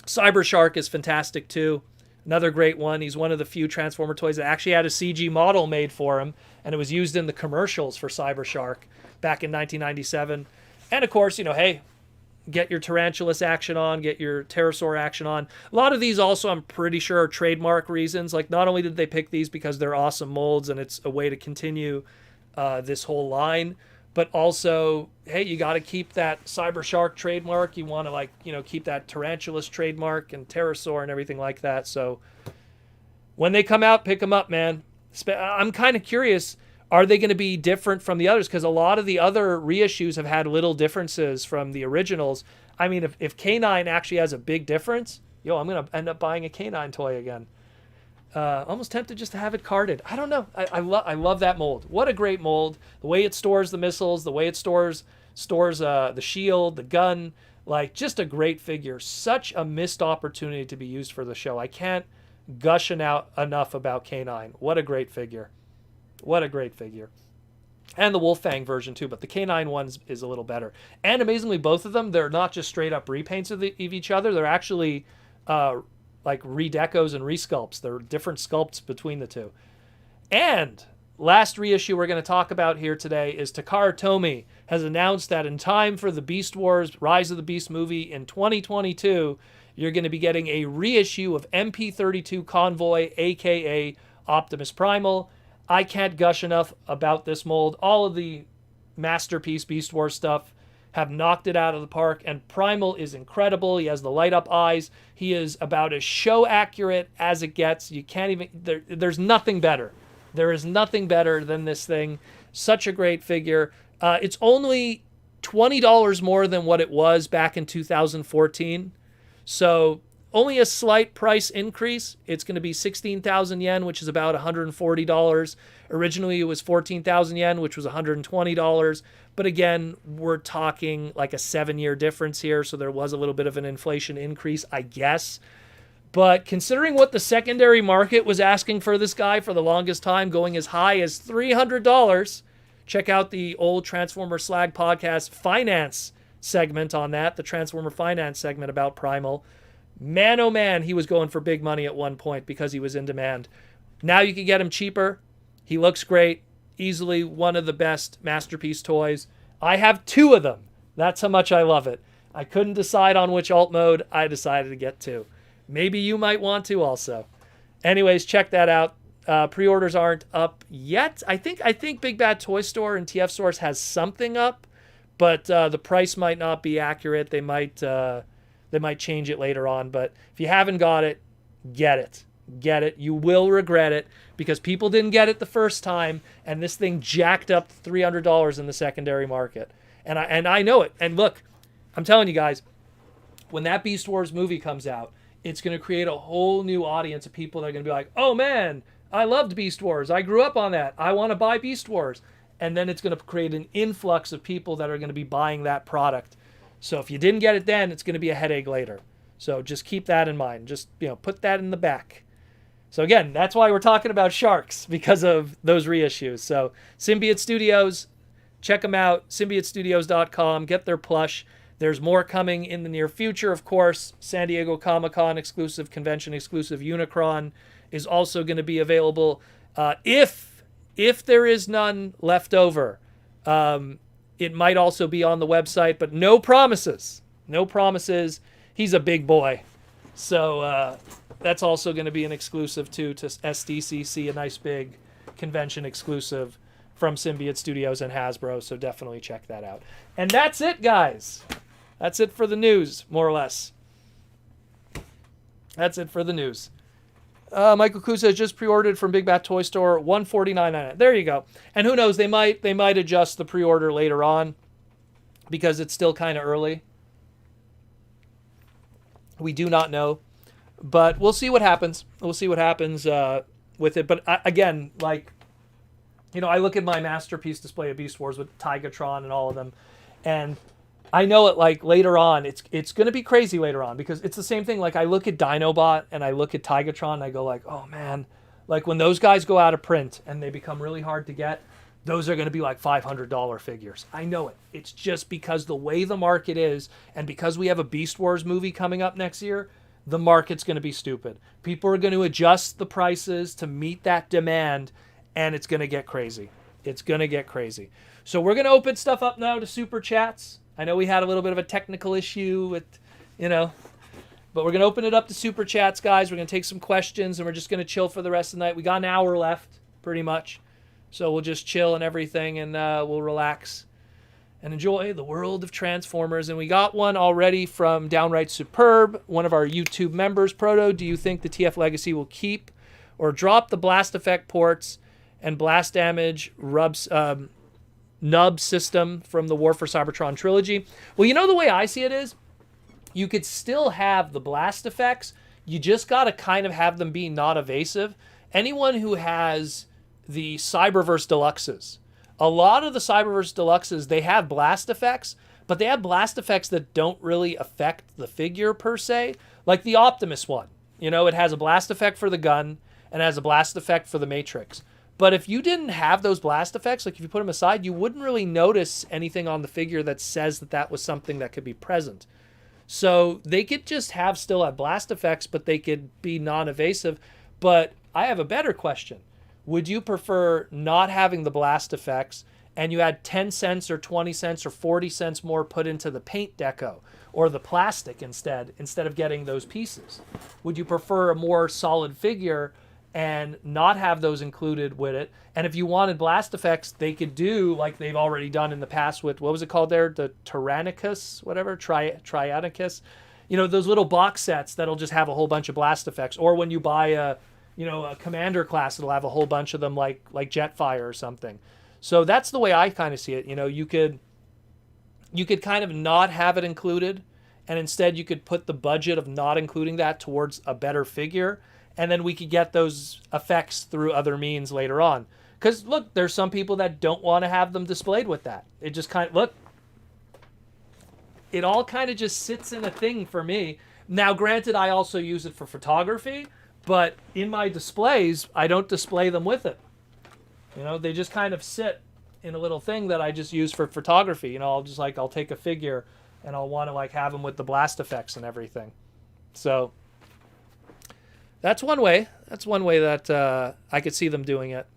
Cyber Shark is fantastic too. Another great one. He's one of the few Transformer toys that actually had a CG model made for him, and it was used in the commercials for Cyber Shark back in 1997. And of course, you know, hey, get your Tarantulas action on, get your Pterosaur action on. A lot of these also, I'm pretty sure, are trademark reasons. Like, not only did they pick these because they're awesome molds and it's a way to continue this whole line, but also, hey, you got to keep that Cyber Shark trademark. You want to, like, you know, keep that Tarantulas trademark and Pterosaur and everything like that. So when they come out, pick them up, man. I'm kind of curious, are they going to be different from the others? Because a lot of the other reissues have had little differences from the originals. I mean, if K9 actually has a big difference, I'm going to end up buying a K9 toy again. Almost tempted just to have it carded. I don't know. I love that mold. What a great mold. The way it stores the missiles, the way it stores the shield, the gun. Like, just a great figure. Such a missed opportunity to be used for the show. I can't gush out enough about K9. What a great figure. What a great figure. And the Wolfang version too, but the K9 one is a little better. And amazingly, both of them, they're not just straight up repaints of each other. They're actually like redecos and resculpts. There are different sculpts between the two. And last reissue we're going to talk about here today is Takara Tomy has announced that in time for the Beast Wars Rise of the Beast movie in 2022, you're going to be getting a reissue of MP32 Convoy, aka Optimus Primal. I can't gush enough about this mold. All of the Masterpiece Beast Wars stuff have knocked it out of the park, and Primal is incredible. He has the light up eyes. He is about as show accurate as it gets. You can't even, there's nothing better. There is nothing better than this thing. Such a great figure. It's only $20 more than what it was back in 2014. So only a slight price increase. It's going to be 16,000 yen, which is about $140. Originally, it was 14,000 yen, which was $120. But again, we're talking like a 7-year difference here, so there was a little bit of an inflation increase, I guess. But considering what the secondary market was asking for this guy for the longest time, going as high as $300, check out the old Transformer Slag podcast finance segment on that, the Transformer finance segment about Primal. Man, oh man, he was going for big money at one point because he was in demand. Now you can get him cheaper. He looks great. Easily one of the best Masterpiece toys. I have 2 of them. That's how much I love it. I couldn't decide on which alt mode. I decided to get 2. Maybe you might want to also. Anyways, check that out. Pre-orders aren't up yet. I think Big Bad Toy Store and TF Source has something up, but the price might not be accurate. They might change it later on. But if you haven't got it, get it. Get it. You will regret it because people didn't get it the first time, and this thing jacked up $300 in the secondary market. And I know it. And look, I'm telling you guys, when that Beast Wars movie comes out, it's going to create a whole new audience of people that are going to be like, oh man, I loved Beast Wars. I grew up on that. I want to buy Beast Wars. And then it's going to create an influx of people that are going to be buying that product. So if you didn't get it then, it's going to be a headache later. So just keep that in mind. Just, put that in the back. So again, that's why we're talking about sharks, because of those reissues. So Symbiote Studios, check them out, symbiotestudios.com, get their plush. There's more coming in the near future, of course. San Diego Comic-Con exclusive, convention exclusive Unicron is also going to be available. If there is none left over, it might also be on the website, but no promises. No promises. He's a big boy. So that's also going to be an exclusive too to SDCC, a nice big convention exclusive from Symbiote Studios and Hasbro. So definitely check that out. And that's it, guys. That's it for the news, more or less. That's it for the news. Michael Kuz has just pre-ordered from Big Bat Toy Store, $149.99. There you go. And who knows, they might adjust the pre-order later on because it's still kind of early. We do not know, but we'll see what happens. We'll see what happens with it. But again, I look at my Masterpiece display of Beast Wars with Tigatron and all of them, and I know it later on, it's going to be crazy later on because it's the same thing. I look at Dinobot and I look at Tigatron and I go oh man, when those guys go out of print and they become really hard to get, those are going to be $500 figures. I know it. It's just because the way the market is, and because we have a Beast Wars movie coming up next year, the market's going to be stupid. People are going to adjust the prices to meet that demand, and it's going to get crazy. It's going to get crazy. So we're going to open stuff up now to Super Chats. I know we had a little bit of a technical issue with, but we're going to open it up to Super Chats, guys. We're going to take some questions, and we're just going to chill for the rest of the night. We got an hour left, pretty much. So we'll just chill and everything, and we'll relax and enjoy the world of Transformers. And we got one already from Downright Superb, one of our YouTube members. Proto, do you think the TF Legacy will keep or drop the blast effect ports and blast damage nub system from the War for Cybertron trilogy? Well, the way I see it is, you could still have the blast effects. You just got to kind of have them be not evasive. Anyone who has the Cyberverse Deluxes, a lot of the Cyberverse Deluxes, they have blast effects, but they have blast effects that don't really affect the figure per se. Like the Optimus one, it has a blast effect for the gun and has a blast effect for the Matrix. But if you didn't have those blast effects, if you put them aside, you wouldn't really notice anything on the figure that says that was something that could be present. So they could just still have blast effects, but they could be non-evasive. But I have a better question. Would you prefer not having the blast effects and you had 10 cents or 20 cents or 40 cents more put into the paint deco or the plastic instead of getting those pieces? Would you prefer a more solid figure and not have those included with it? And if you wanted blast effects, they could do like they've already done in the past with, what was it called there? The Tyrannicus, whatever, Trianicus. Those little box sets that'll just have a whole bunch of blast effects. Or when you buy a commander class, it'll have a whole bunch of them like Jetfire or something. So that's the way I kind of see it. You could kind of not have it included, and instead you could put the budget of not including that towards a better figure, and then we could get those effects through other means later on. Because, look, there's some people that don't want to have them displayed with that. It just kind of, look, it all kind of just sits in a thing for me. Now, granted, I also use it for photography, but in my displays, I don't display them with it. You know, they just kind of sit in a little thing that I just use for photography. You know, I'll take a figure and I'll want to like have them with the blast effects and everything. So that's one way. That's one way that I could see them doing it.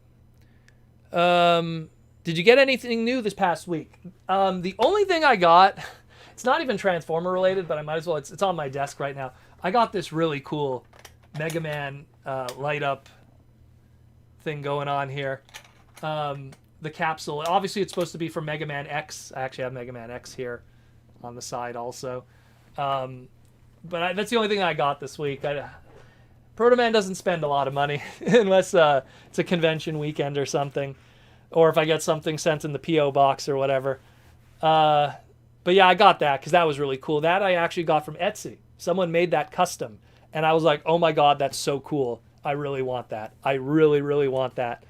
Did you get anything new this past week? The only thing I got, it's not even Transformer related, but I might as well. It's on my desk right now. I got this really cool Mega Man light up thing going on here. The capsule, obviously it's supposed to be from Mega Man X. I actually have Mega Man X here on the side also. But that's the only thing I got this week. Proto Man doesn't spend a lot of money unless it's a convention weekend or something. Or if I get something sent in the P.O. box or whatever. But yeah, I got that because that was really cool. That I actually got from Etsy. Someone made that custom. And I was like, oh my God, that's so cool. I really want that. I really, really want that.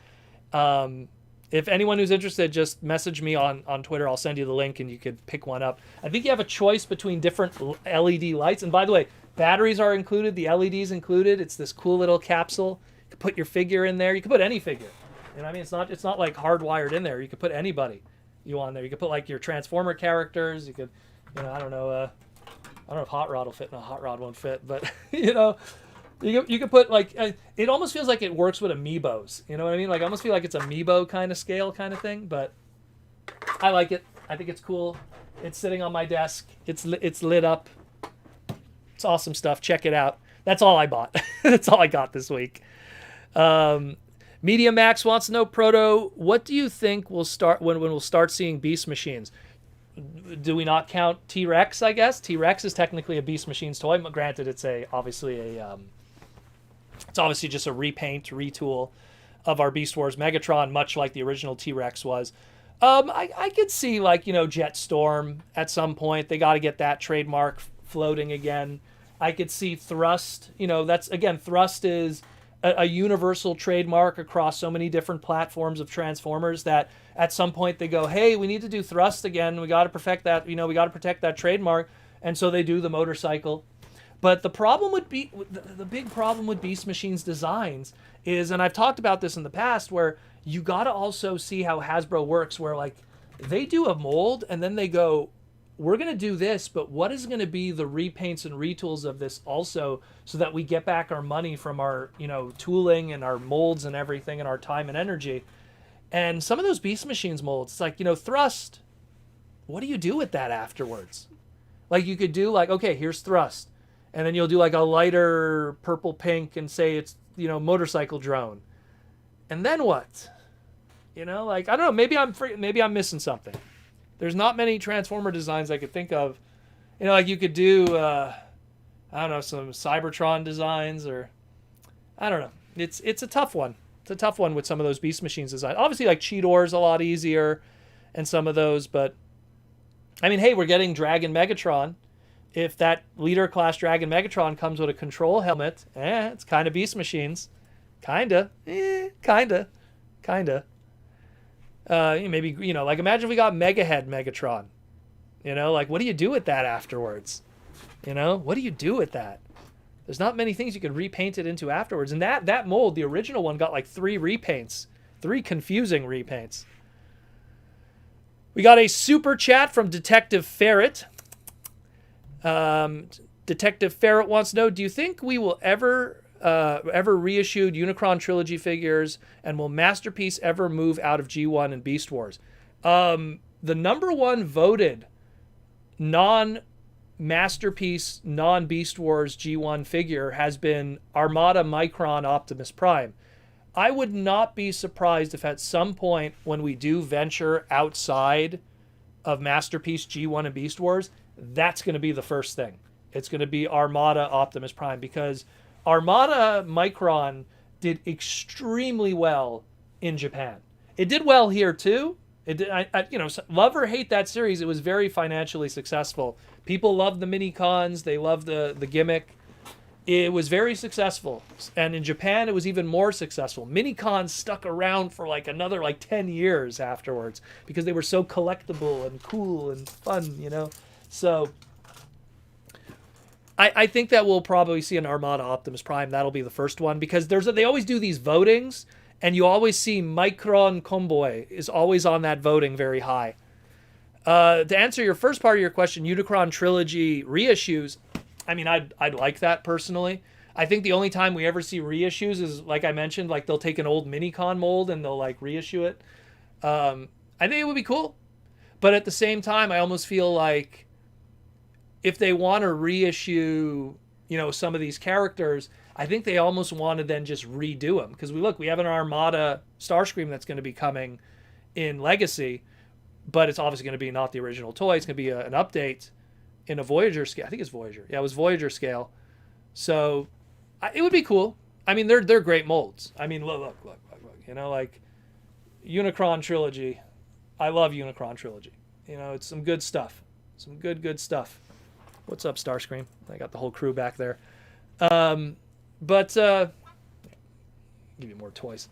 If anyone who's interested, just message me on Twitter. I'll send you the link and you could pick one up. I think you have a choice between different LED lights. And by the way, batteries are included. The LED's included. It's this cool little capsule. You can put your figure in there. You can put any figure. You know what I mean? It's not like hardwired in there. You could put anybody you want there. You could put like your Transformer characters. You could, you know, I don't know if Hot Rod will fit. No, Hot Rod won't fit. But, you know, you could put like, it almost feels like it works with Amiibos. You know what I mean? Like I almost feel like it's Amiibo kind of scale kind of thing. But I like it. I think it's cool. It's sitting on my desk. It's lit up. It's awesome stuff. Check it out. That's all I bought. That's all I got this week. Media Max wants to know, Proto, what do you think will start when we'll start seeing Beast Machines? Do we not count T-Rex, I guess? T-Rex is technically a Beast Machines toy. Granted, it's obviously just a repaint, retool of our Beast Wars Megatron, much like the original T-Rex was. I could see, like, you know, Jetstorm at some point. They got to get that trademark floating again. I could see Thrust. You know, Thrust is a universal trademark across so many different platforms of Transformers that at some point they go, hey, we need to do Thrust again. We got to perfect that. You know, we got to protect that trademark. And so they do the motorcycle. But the problem would be, the big problem with Beast Machines designs is, and I've talked about this in the past, where you got to also see how Hasbro works, where like they do a mold and then they go, we're going to do this, but what is going to be the repaints and retools of this also, so that we get back our money from our, you know, tooling and our molds and everything and our time and energy. And some of those Beast Machines molds, it's like, you know, Thrust, what do you do with that afterwards? Like you could do like, okay, here's Thrust. And then you'll do like a lighter purple pink and say it's, you know, motorcycle drone. And then what? You know, like, I don't know, maybe I'm missing something. There's not many Transformer designs I could think of. You know, like you could do, I don't know, some Cybertron designs or, I don't know. It's a tough one. It's a tough one with some of those Beast Machines designs. Obviously, like Cheetor's a lot easier and some of those, but, I mean, hey, we're getting Dragon Megatron. If that leader class Dragon Megatron comes with a control helmet, it's kind of Beast Machines. Kinda. Maybe, you know, like imagine if we got Mega Head Megatron. You know, like what do you do with that afterwards? You know, what do you do with that? There's not many things you could repaint it into afterwards. And that mold, the original one, got like 3 repaints. 3 confusing repaints. We got a super chat from Detective Ferret. Detective Ferret wants to know, do you think we will ever reissued Unicron trilogy figures, and will Masterpiece ever move out of G1 and Beast Wars? The number one voted non-Masterpiece, non-Beast Wars G1 figure has been Armada Micron Optimus Prime. I would not be surprised if at some point when we do venture outside of Masterpiece G1 and Beast Wars, that's going to be the first thing. It's going to be Armada Optimus Prime, because Armada Micron did extremely well in Japan. It did well here too. It did, you know, love or hate that series, it was very financially successful. People loved the mini cons. They loved the gimmick. It was very successful. And in Japan, it was even more successful. Mini cons stuck around for like another 10 years afterwards because they were so collectible and cool and fun, you know. So I think that we'll probably see an Armada Optimus Prime. That'll be the first one, because they always do these votings, and you always see Micron Comboy is always on that voting very high. To answer your first part of your question, Unicron Trilogy reissues, I mean, I'd like that personally. I think the only time we ever see reissues is, like I mentioned, like they'll take an old Minicon mold and they'll like reissue it. I think it would be cool. But at the same time, I almost feel like if they want to reissue, you know, some of these characters, I think they almost want to then just redo them. Because we have an Armada Starscream that's going to be coming in Legacy, but it's obviously going to be not the original toy. It's going to be an update in a Voyager scale. I think it's Voyager. Yeah, it was Voyager scale. So it would be cool. I mean, they're great molds. I mean, look. You know, like Unicron Trilogy. I love Unicron Trilogy. You know, it's some good stuff. Some good stuff. What's up, Starscream? I got the whole crew back there. But give you more toys.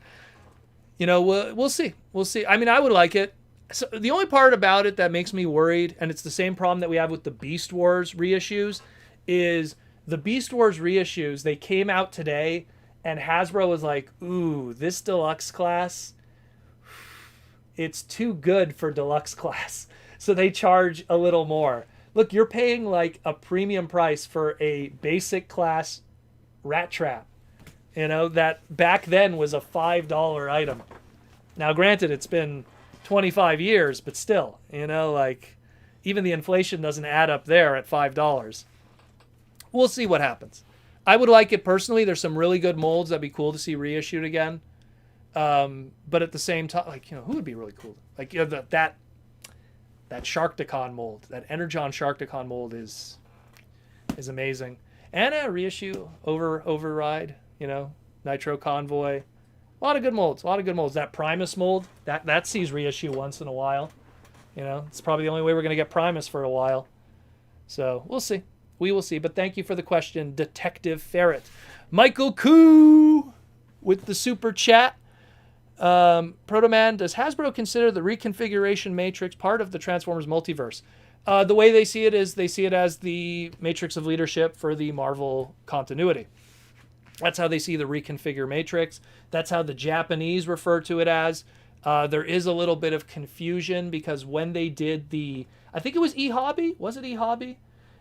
You know, we'll see. We'll see. I mean, I would like it. So the only part about it that makes me worried, and it's the same problem that we have with the Beast Wars reissues, is the Beast Wars reissues, they came out today, and Hasbro was like, ooh, this Deluxe class, it's too good for Deluxe class. So they charge a little more. Look, you're paying like a premium price for a basic class Rat Trap. You know, that back then was a $5 item. Now, granted, it's been 25 years, but still, you know, like even the inflation doesn't add up there at $5. We'll see what happens. I would like it personally. There's some really good molds that'd be cool to see reissued again. But at the same time, like, you know, who would be really cool? Like, you know, that Sharkticon mold, that Energon Sharkticon mold is amazing. And a reissue Override, you know, Nitro Convoy. A lot of good molds. That Primus mold, that sees reissue once in a while. You know, it's probably the only way we're going to get Primus for a while. So we'll see. We will see. But thank you for the question, Detective Ferret. Michael Koo with the super chat. Protoman, does Hasbro consider the Reconfiguration Matrix part of the Transformers multiverse? The way they see it is they see it as the matrix of leadership for the Marvel continuity. That's how they see the Reconfigure Matrix. That's how the Japanese refer to it as. There is a little bit of confusion because when they did I think it was eHobby. Was it eHobby?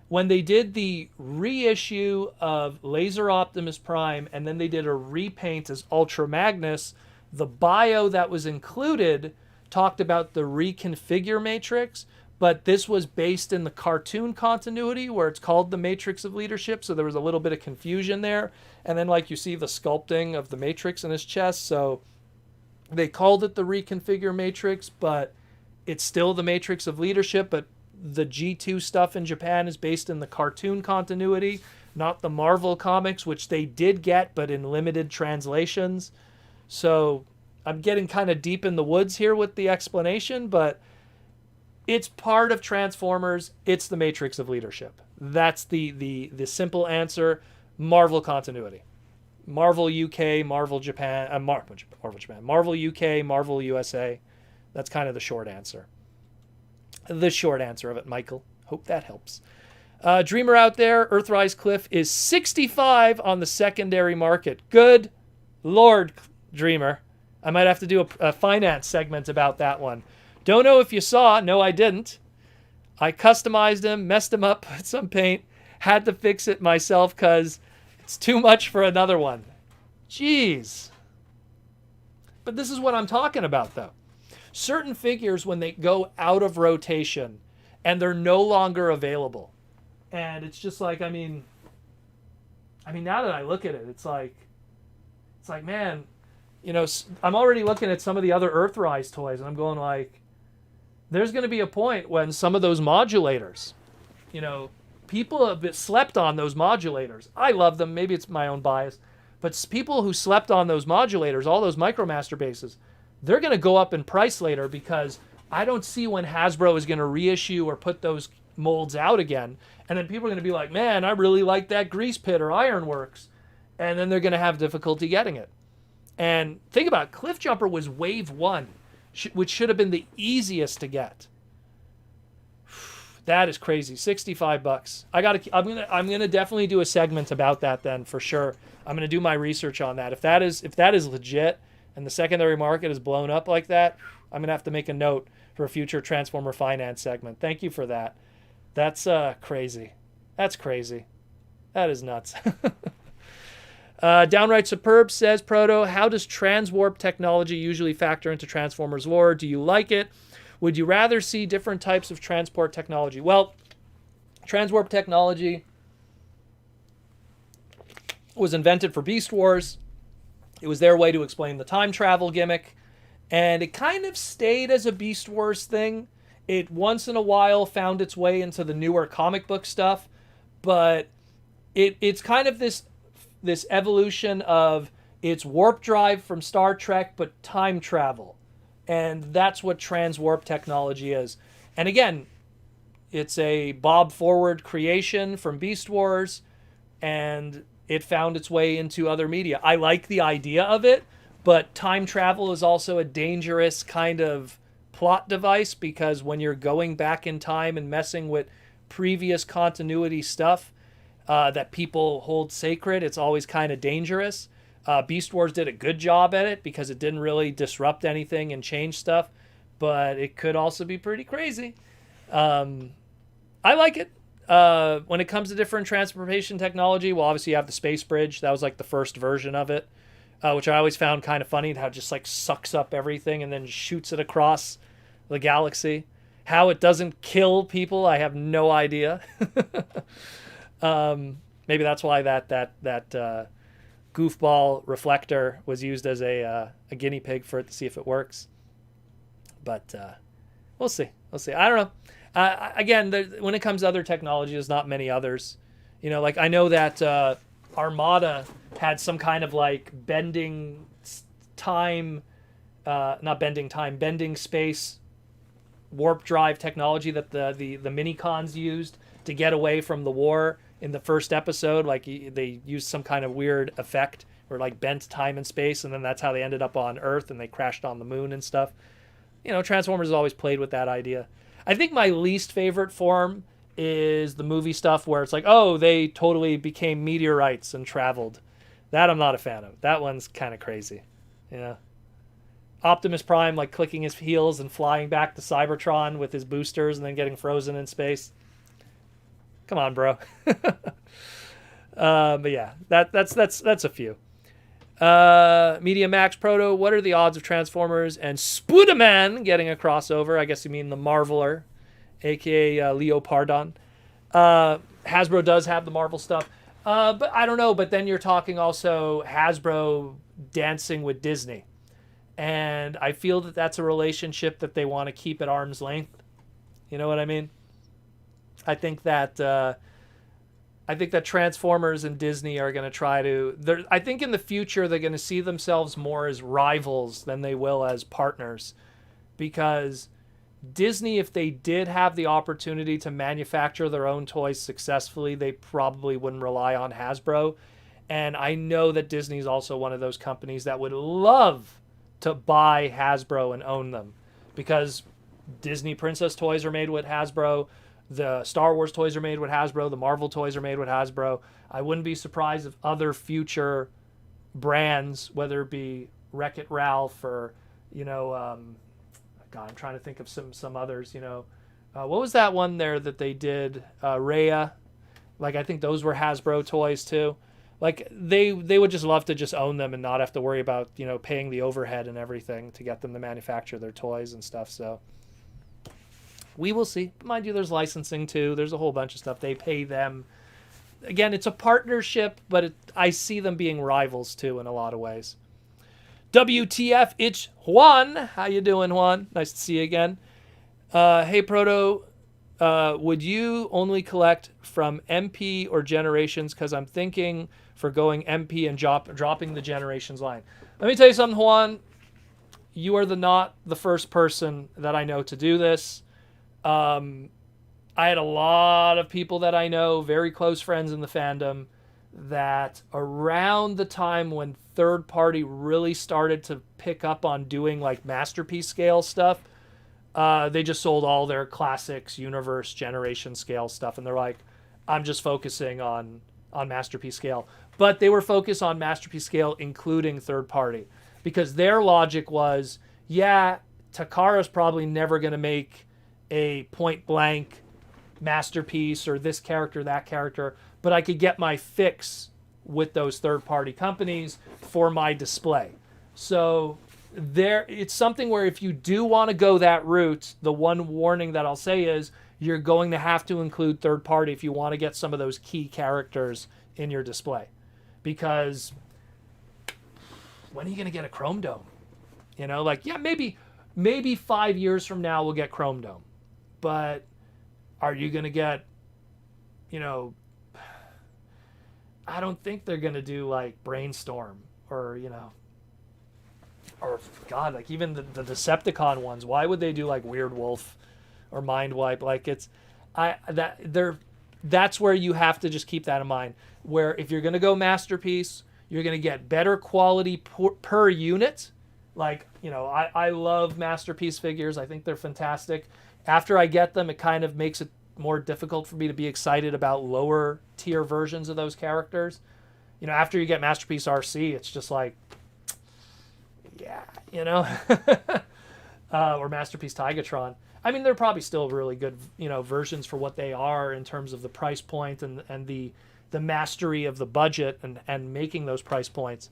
When they did the reissue of Laser Optimus Prime and then they did a repaint as Ultra Magnus, the bio that was included talked about the Reconfigure Matrix, but this was based in the cartoon continuity where it's called the Matrix of Leadership, so there was a little bit of confusion there. And then, like, you see the sculpting of the Matrix in his chest, so they called it the Reconfigure Matrix, but it's still the Matrix of Leadership, but the G2 stuff in Japan is based in the cartoon continuity, not the Marvel comics, which they did get, but in limited translations. So I'm getting kind of deep in the woods here with the explanation, but it's part of Transformers. It's the Matrix of Leadership. That's the simple answer. Marvel continuity. Marvel UK, Marvel Japan, Marvel Japan, Marvel UK, Marvel USA. That's kind of the short answer. The short answer of it, Michael. Hope that helps. Dreamer out there, Earthrise Cliff is 65 on the secondary market. Good Lord, Dreamer. I might have to do a finance segment about that one. Don't know if you saw. No, I didn't. I customized him, messed him up with some paint, had to fix it myself because it's too much for another one. Jeez. But this is what I'm talking about, though. Certain figures, when they go out of rotation and they're no longer available, and it's just like, I mean, now that I look at it, it's like, man, you know, I'm already looking at some of the other Earthrise toys, and I'm going like, there's going to be a point when some of those modulators, you know, people have slept on those modulators. I love them. Maybe it's my own bias. But people who slept on those modulators, all those MicroMaster bases, they're going to go up in price later because I don't see when Hasbro is going to reissue or put those molds out again. And then people are going to be like, man, I really like that Grease Pit or Ironworks. And then they're going to have difficulty getting it. And think about it. Cliff Jumper was wave 1, which should have been the easiest to get. That is crazy. $65. I'm gonna definitely do a segment about that then for sure. I'm gonna do my research on that. If that is legit and the secondary market is blown up like that, I'm gonna have to make a note for a future Transformer Finance segment. Thank you for that. That's crazy. That's crazy. That is nuts. Downright Superb says, Proto, how does transwarp technology usually factor into Transformers lore? Do you like it? Would you rather see different types of transport technology? Well, transwarp technology was invented for Beast Wars. It was their way to explain the time travel gimmick. And it kind of stayed as a Beast Wars thing. It once in a while found its way into the newer comic book stuff. But it's kind of this evolution of it's warp drive from Star Trek, but time travel. And that's what transwarp technology is. And again, it's a Bob Forward creation from Beast Wars, and it found its way into other media. I like the idea of it, but time travel is also a dangerous kind of plot device, because when you're going back in time and messing with previous continuity stuff that people hold sacred, it's always kind of dangerous. Beast Wars did a good job at it because it didn't really disrupt anything and change stuff, but it could also be pretty crazy. I like it. When it comes to different transportation technology, well, obviously you have the space bridge. That was like the first version of it, which I always found kind of funny, how it just like sucks up everything and then shoots it across the galaxy. How it doesn't kill people, I have no idea. Maybe that's why that goofball reflector was used as a guinea pig for it to see if it works. But we'll see. I don't know. Again, when it comes to other technology, there's not many others. You know, like I know that Armada had some kind of like bending space warp drive technology that the mini-cons used to get away from the war in the first episode. Like they used some kind of weird effect or like bent time and space, and then that's how they ended up on Earth, and they crashed on the moon and stuff. You know, Transformers has always played with that idea. I think my least favorite form is the movie stuff where it's like, oh, they totally became meteorites and traveled. That I'm not a fan of. That one's kind of crazy. Yeah. Optimus Prime like clicking his heels and flying back to Cybertron with his boosters and then getting frozen in space. Come on, bro. But yeah, that's a few. Media Max Proto, what are the odds of Transformers and Spooderman getting a crossover? I guess you mean the Marveler, aka Leo Pardon. Hasbro does have the Marvel stuff, but I don't know. But then you're talking also Hasbro dancing with Disney, and I feel that that's a relationship that they want to keep at arm's length. You know what I mean? I think that Transformers and Disney are going to try to... I think in the future they're going to see themselves more as rivals than they will as partners. Because Disney, if they did have the opportunity to manufacture their own toys successfully, they probably wouldn't rely on Hasbro. And I know that Disney is also one of those companies that would love to buy Hasbro and own them. Because Disney princess toys are made with Hasbro. The Star Wars toys are made with Hasbro. The Marvel toys are made with Hasbro. I wouldn't be surprised if other future brands, whether it be Wreck-It Ralph or, you know, God, I'm trying to think of some others, you know. What was that one there that they did? Rhea. Like, I think those were Hasbro toys too. Like, they would just love to just own them and not have to worry about, you know, paying the overhead and everything to get them to manufacture their toys and stuff, so... We will see. Mind you, there's licensing too. There's a whole bunch of stuff. They pay them. Again, it's a partnership, but I see them being rivals too in a lot of ways. WTF, it's Juan. How you doing, Juan? Nice to see you again. Hey, Proto, would you only collect from MP or Generations? Because I'm thinking for going MP and dropping the Generations line. Let me tell you something, Juan. You are not the first person that I know to do this. I had a lot of people that I know, very close friends in the fandom, that around the time when third party really started to pick up on doing like masterpiece scale stuff, They just sold all their classics, universe, generation scale stuff, and they're like, I'm just focusing on Masterpiece scale. But they were focused on Masterpiece scale, including third party, because their logic was, yeah, Takara's probably never going to make a point blank Masterpiece or this character, that character, but I could get my fix with those third party companies for my display. So it's something where if you do want to go that route, the one warning that I'll say is you're going to have to include third party if you want to get some of those key characters in your display. Because when are you going to get a Chrome Dome? You know, like, yeah, maybe 5 years from now we'll get Chrome Dome. But are you going to get, you know, I don't think they're going to do like Brainstorm or, you know, or God, like even the Decepticon ones. Why would they do like Weird Wolf or Mind Wipe? Like that's where you have to just keep that in mind. Where if you're going to go Masterpiece, you're going to get better quality per unit. Like, you know, I love Masterpiece figures. I think they're fantastic. After I get them, it kind of makes it more difficult for me to be excited about lower tier versions of those characters. You know, after you get Masterpiece RC, it's just like, yeah, you know, or Masterpiece Tigatron. I mean, they're probably still really good, you know, versions for what they are in terms of the price point and the mastery of the budget and making those price points.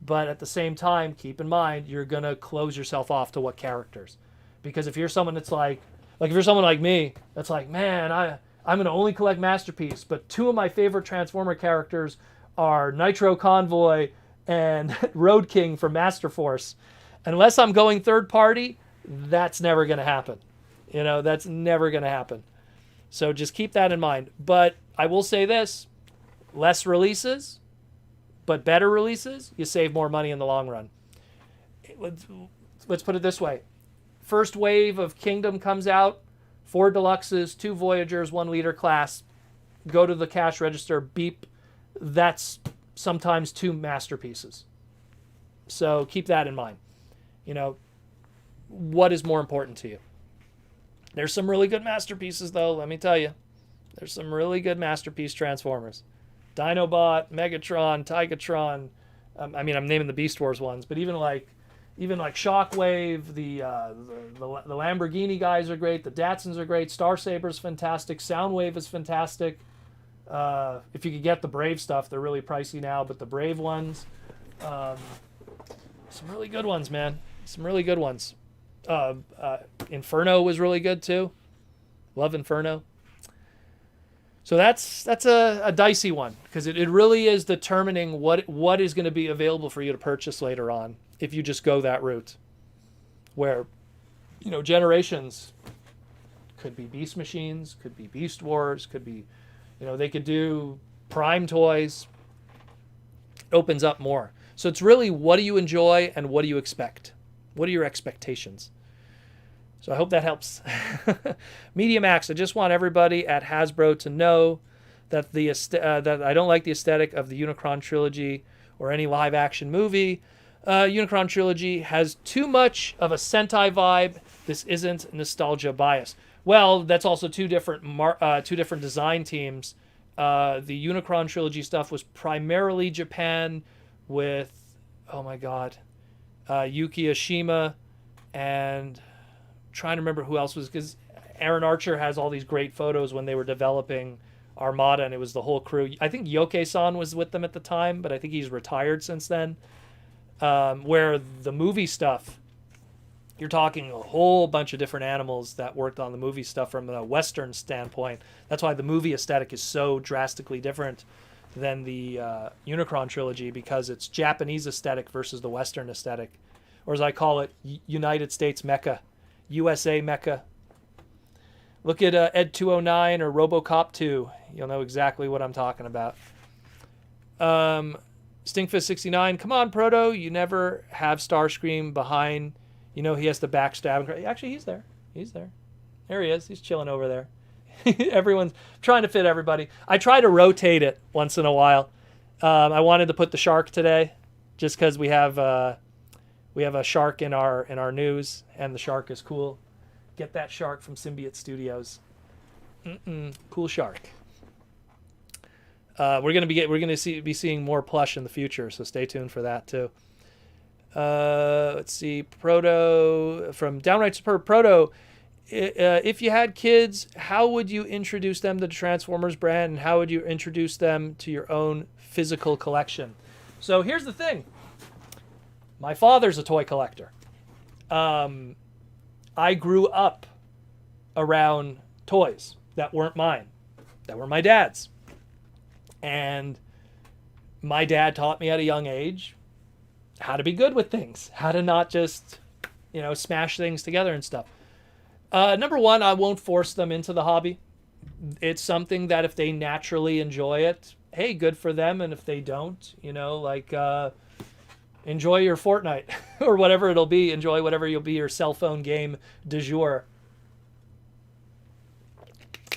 But at the same time, keep in mind, you're going to close yourself off to what characters. Because if you're someone that's like if you're someone like me, that's like, man, I'm going to only collect Masterpiece, but two of my favorite Transformer characters are Nitro Convoy and Road King from Master Force. Unless I'm going third party, that's never going to happen. You know, that's never going to happen. So just keep that in mind. But I will say this, less releases, but better releases, you save more money in the long run. Let's put it this way. First wave of Kingdom comes out, 4 Deluxes, 2 Voyagers, 1 Leader class. Go to the cash register, beep. That's sometimes 2 Masterpieces. So keep that in mind. You know, what is more important to you? There's some really good Masterpieces, though, let me tell you. There's some really good Masterpiece Transformers. Dinobot, Megatron, Tigatron. I mean, I'm naming the Beast Wars ones, but even like Shockwave, the Lamborghini guys are great. The Datsuns are great. Star Saber's fantastic. Soundwave is fantastic. If you could get the Brave stuff, they're really pricey now, but the Brave ones, some really good ones, man. Some really good ones. Inferno was really good too. Love Inferno. So that's a dicey one because it really is determining what is going to be available for you to purchase later on if you just go that route. Where, you know, Generations could be Beast Machines, could be Beast Wars, could be, you know, they could do Prime toys. It opens up more. So it's really what do you enjoy and what do you expect? What are your expectations? So I hope that helps. Media Max, I just want everybody at Hasbro to know that that I don't like the aesthetic of the Unicron trilogy or any live action movie. Unicron trilogy has too much of a Sentai vibe. This isn't nostalgia bias. Well, that's also two different design teams. The Unicron trilogy stuff was primarily Japan with, oh my God, Yuki Oshima and trying to remember who else was, because Aaron Archer has all these great photos when they were developing Armada, and it was the whole crew. I think Yoke-san was with them at the time, but I think he's retired since then. Where the movie stuff, you're talking a whole bunch of different animals that worked on the movie stuff from a Western standpoint. That's why the movie aesthetic is so drastically different than the Unicron trilogy, because it's Japanese aesthetic versus the Western aesthetic. Or as I call it, United States mecha. USA mecha. Look at Ed 209 or RoboCop 2. You'll know exactly what I'm talking about. Stinkfist 69. Come on, Proto. You never have Starscream behind. You know he has to backstab. Actually, he's there. He's there. There he is. He's chilling over there. Everyone's trying to fit everybody. I try to rotate it once in a while. I wanted to put the shark today, just because we have a shark in our news, and the shark is cool. Get that shark from Symbiote Studios. Cool shark. We're gonna be seeing more plush in the future, so stay tuned for that too. Let's see, Proto from Downright Superb. Proto, if you had kids, how would you introduce them to the Transformers brand, and how would you introduce them to your own physical collection? So here's the thing. My father's a toy collector. I grew up around toys that weren't mine, that were my dad's. And my dad taught me at a young age how to be good with things, how to not just, smash things together and stuff. Number one, I won't force them into the hobby. It's something that if they naturally enjoy it, hey, good for them. And if they don't, enjoy your Fortnite or whatever it'll be. Enjoy whatever you'll be your cell phone game du jour.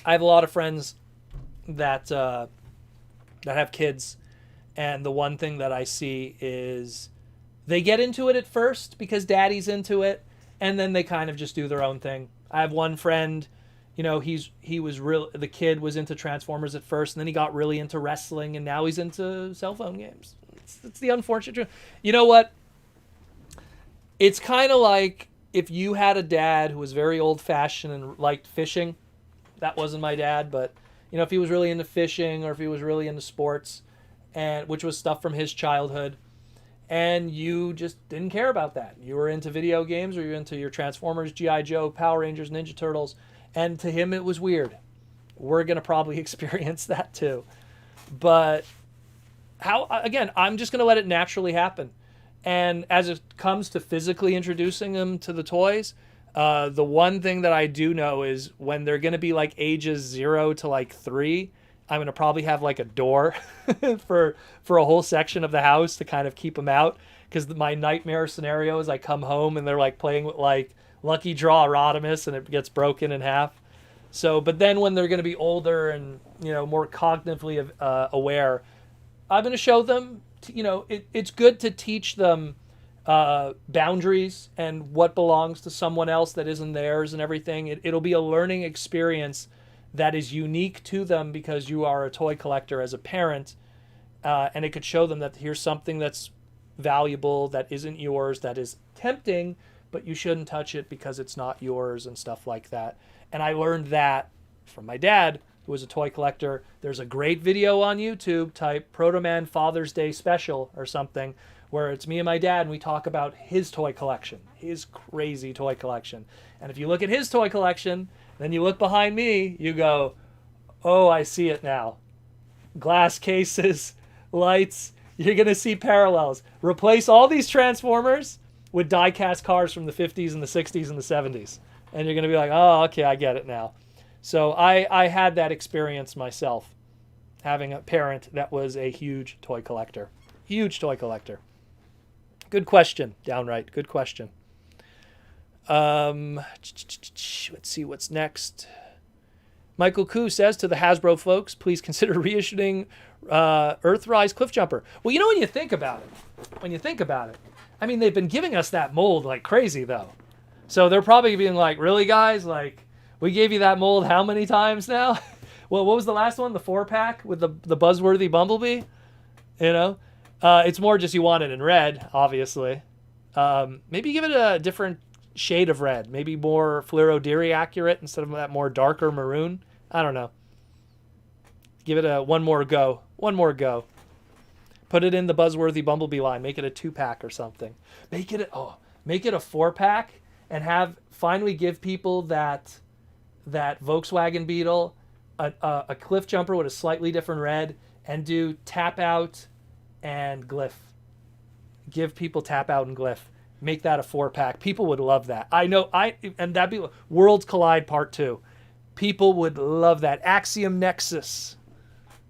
I have a lot of friends that have kids, and the one thing that I see is they get into it at first because daddy's into it, and then they kind of just do their own thing. I have one friend, the kid was into Transformers at first, and then he got really into wrestling, and now he's into cell phone games. It's the unfortunate truth. You know what? It's kind of like if you had a dad who was very old-fashioned and liked fishing. That wasn't my dad, but if he was really into fishing or if he was really into sports, and which was stuff from his childhood, and you just didn't care about that. You were into video games, or you were into your Transformers, G.I. Joe, Power Rangers, Ninja Turtles, and to him it was weird. We're going to probably experience that too. But I'm just going to let it naturally happen. And as it comes to physically introducing them to the toys, the one thing that I do know is when they're going to be like ages 0 to 3, I'm going to probably have like a door for a whole section of the house to kind of keep them out. Because my nightmare scenario is I come home and they're like playing with like Lucky Draw Rodimus and it gets broken in half. So, but then when they're going to be older and, more cognitively aware, I'm going to show them, it's good to teach them boundaries and what belongs to someone else that isn't theirs and everything. It'll be a learning experience that is unique to them because you are a toy collector as a parent, and it could show them that here's something that's valuable, that isn't yours, that is tempting, but you shouldn't touch it because it's not yours and stuff like that. And I learned that from my dad, who was a toy collector. There's a great video on YouTube, type Proto Man Father's Day Special or something, where it's me and my dad and we talk about his toy collection, his crazy toy collection. And if you look at his toy collection, then you look behind me, you go, oh, I see it now. Glass cases, lights, you're going to see parallels. Replace all these Transformers with die-cast cars from the 50s and the 60s and the 70s. And you're going to be like, oh, okay, I get it now. So I had that experience myself, having a parent that was a huge toy collector. Huge toy collector. Good question, Downright. Good question. Let's see what's next. Michael Koo says to the Hasbro folks, please consider reissuing Earthrise Cliffjumper. Well, when you think about it, I mean, they've been giving us that mold like crazy, though. So they're probably being like, really, guys? Like, we gave you that mold how many times now? Well, what was the last one? The 4-pack with the buzzworthy Bumblebee? It's more just you want it in red, obviously. Maybe give it a different shade of red. Maybe more Fluoro-Deary accurate instead of that more darker maroon. I don't know. Give it one more go. One more go. Put it in the buzzworthy Bumblebee line. Make it a 2-pack or something. Make it a 4-pack and finally give people that Volkswagen Beetle a cliff jumper with a slightly different red and do tap out and glyph. Give people tap out and glyph. Make that a 4-pack. People would love that. I know. And that'd be Worlds Collide Part 2. People would love that. Axiom Nexus.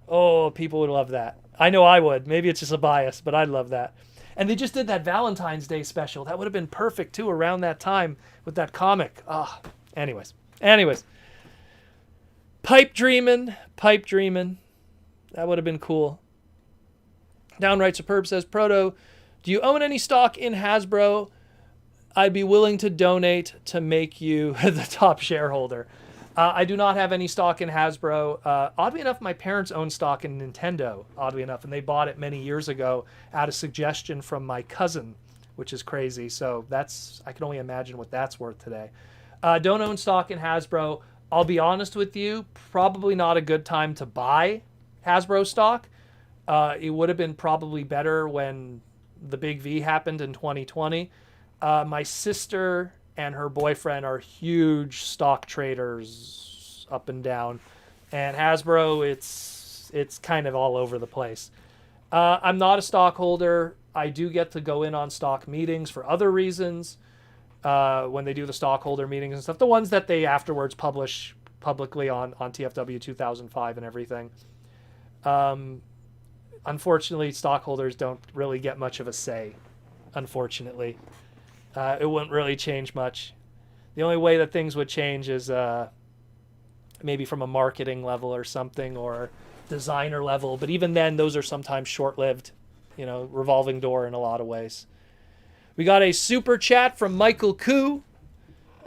Oh, people would love that. I know I would. Maybe it's just a bias, but I'd love that. And they just did that Valentine's Day special. That would have been perfect, too, around that time with that comic. Anyways. Pipe dreaming. That would have been cool. Downright Superb says, Proto, do you own any stock in Hasbro? I'd be willing to donate to make you the top shareholder. I do not have any stock in Hasbro. Oddly enough, my parents own stock in Nintendo, oddly enough, and they bought it many years ago at a suggestion from my cousin, which is crazy. So I can only imagine what that's worth today. Don't own stock in Hasbro. I'll be honest with you, probably not a good time to buy Hasbro stock. It would have been probably better when the big V happened in 2020. My sister and her boyfriend are huge stock traders up and down. And Hasbro, it's kind of all over the place. I'm not a stockholder. I do get to go in on stock meetings for other reasons when they do the stockholder meetings and stuff. The ones that they afterwards publish publicly on TFW 2005 and everything. Unfortunately, stockholders don't really get much of a say, unfortunately. It wouldn't really change much. The only way that things would change is maybe from a marketing level or something, or designer level. But even then, those are sometimes short-lived, revolving door in a lot of ways. We got a super chat from Michael Koo.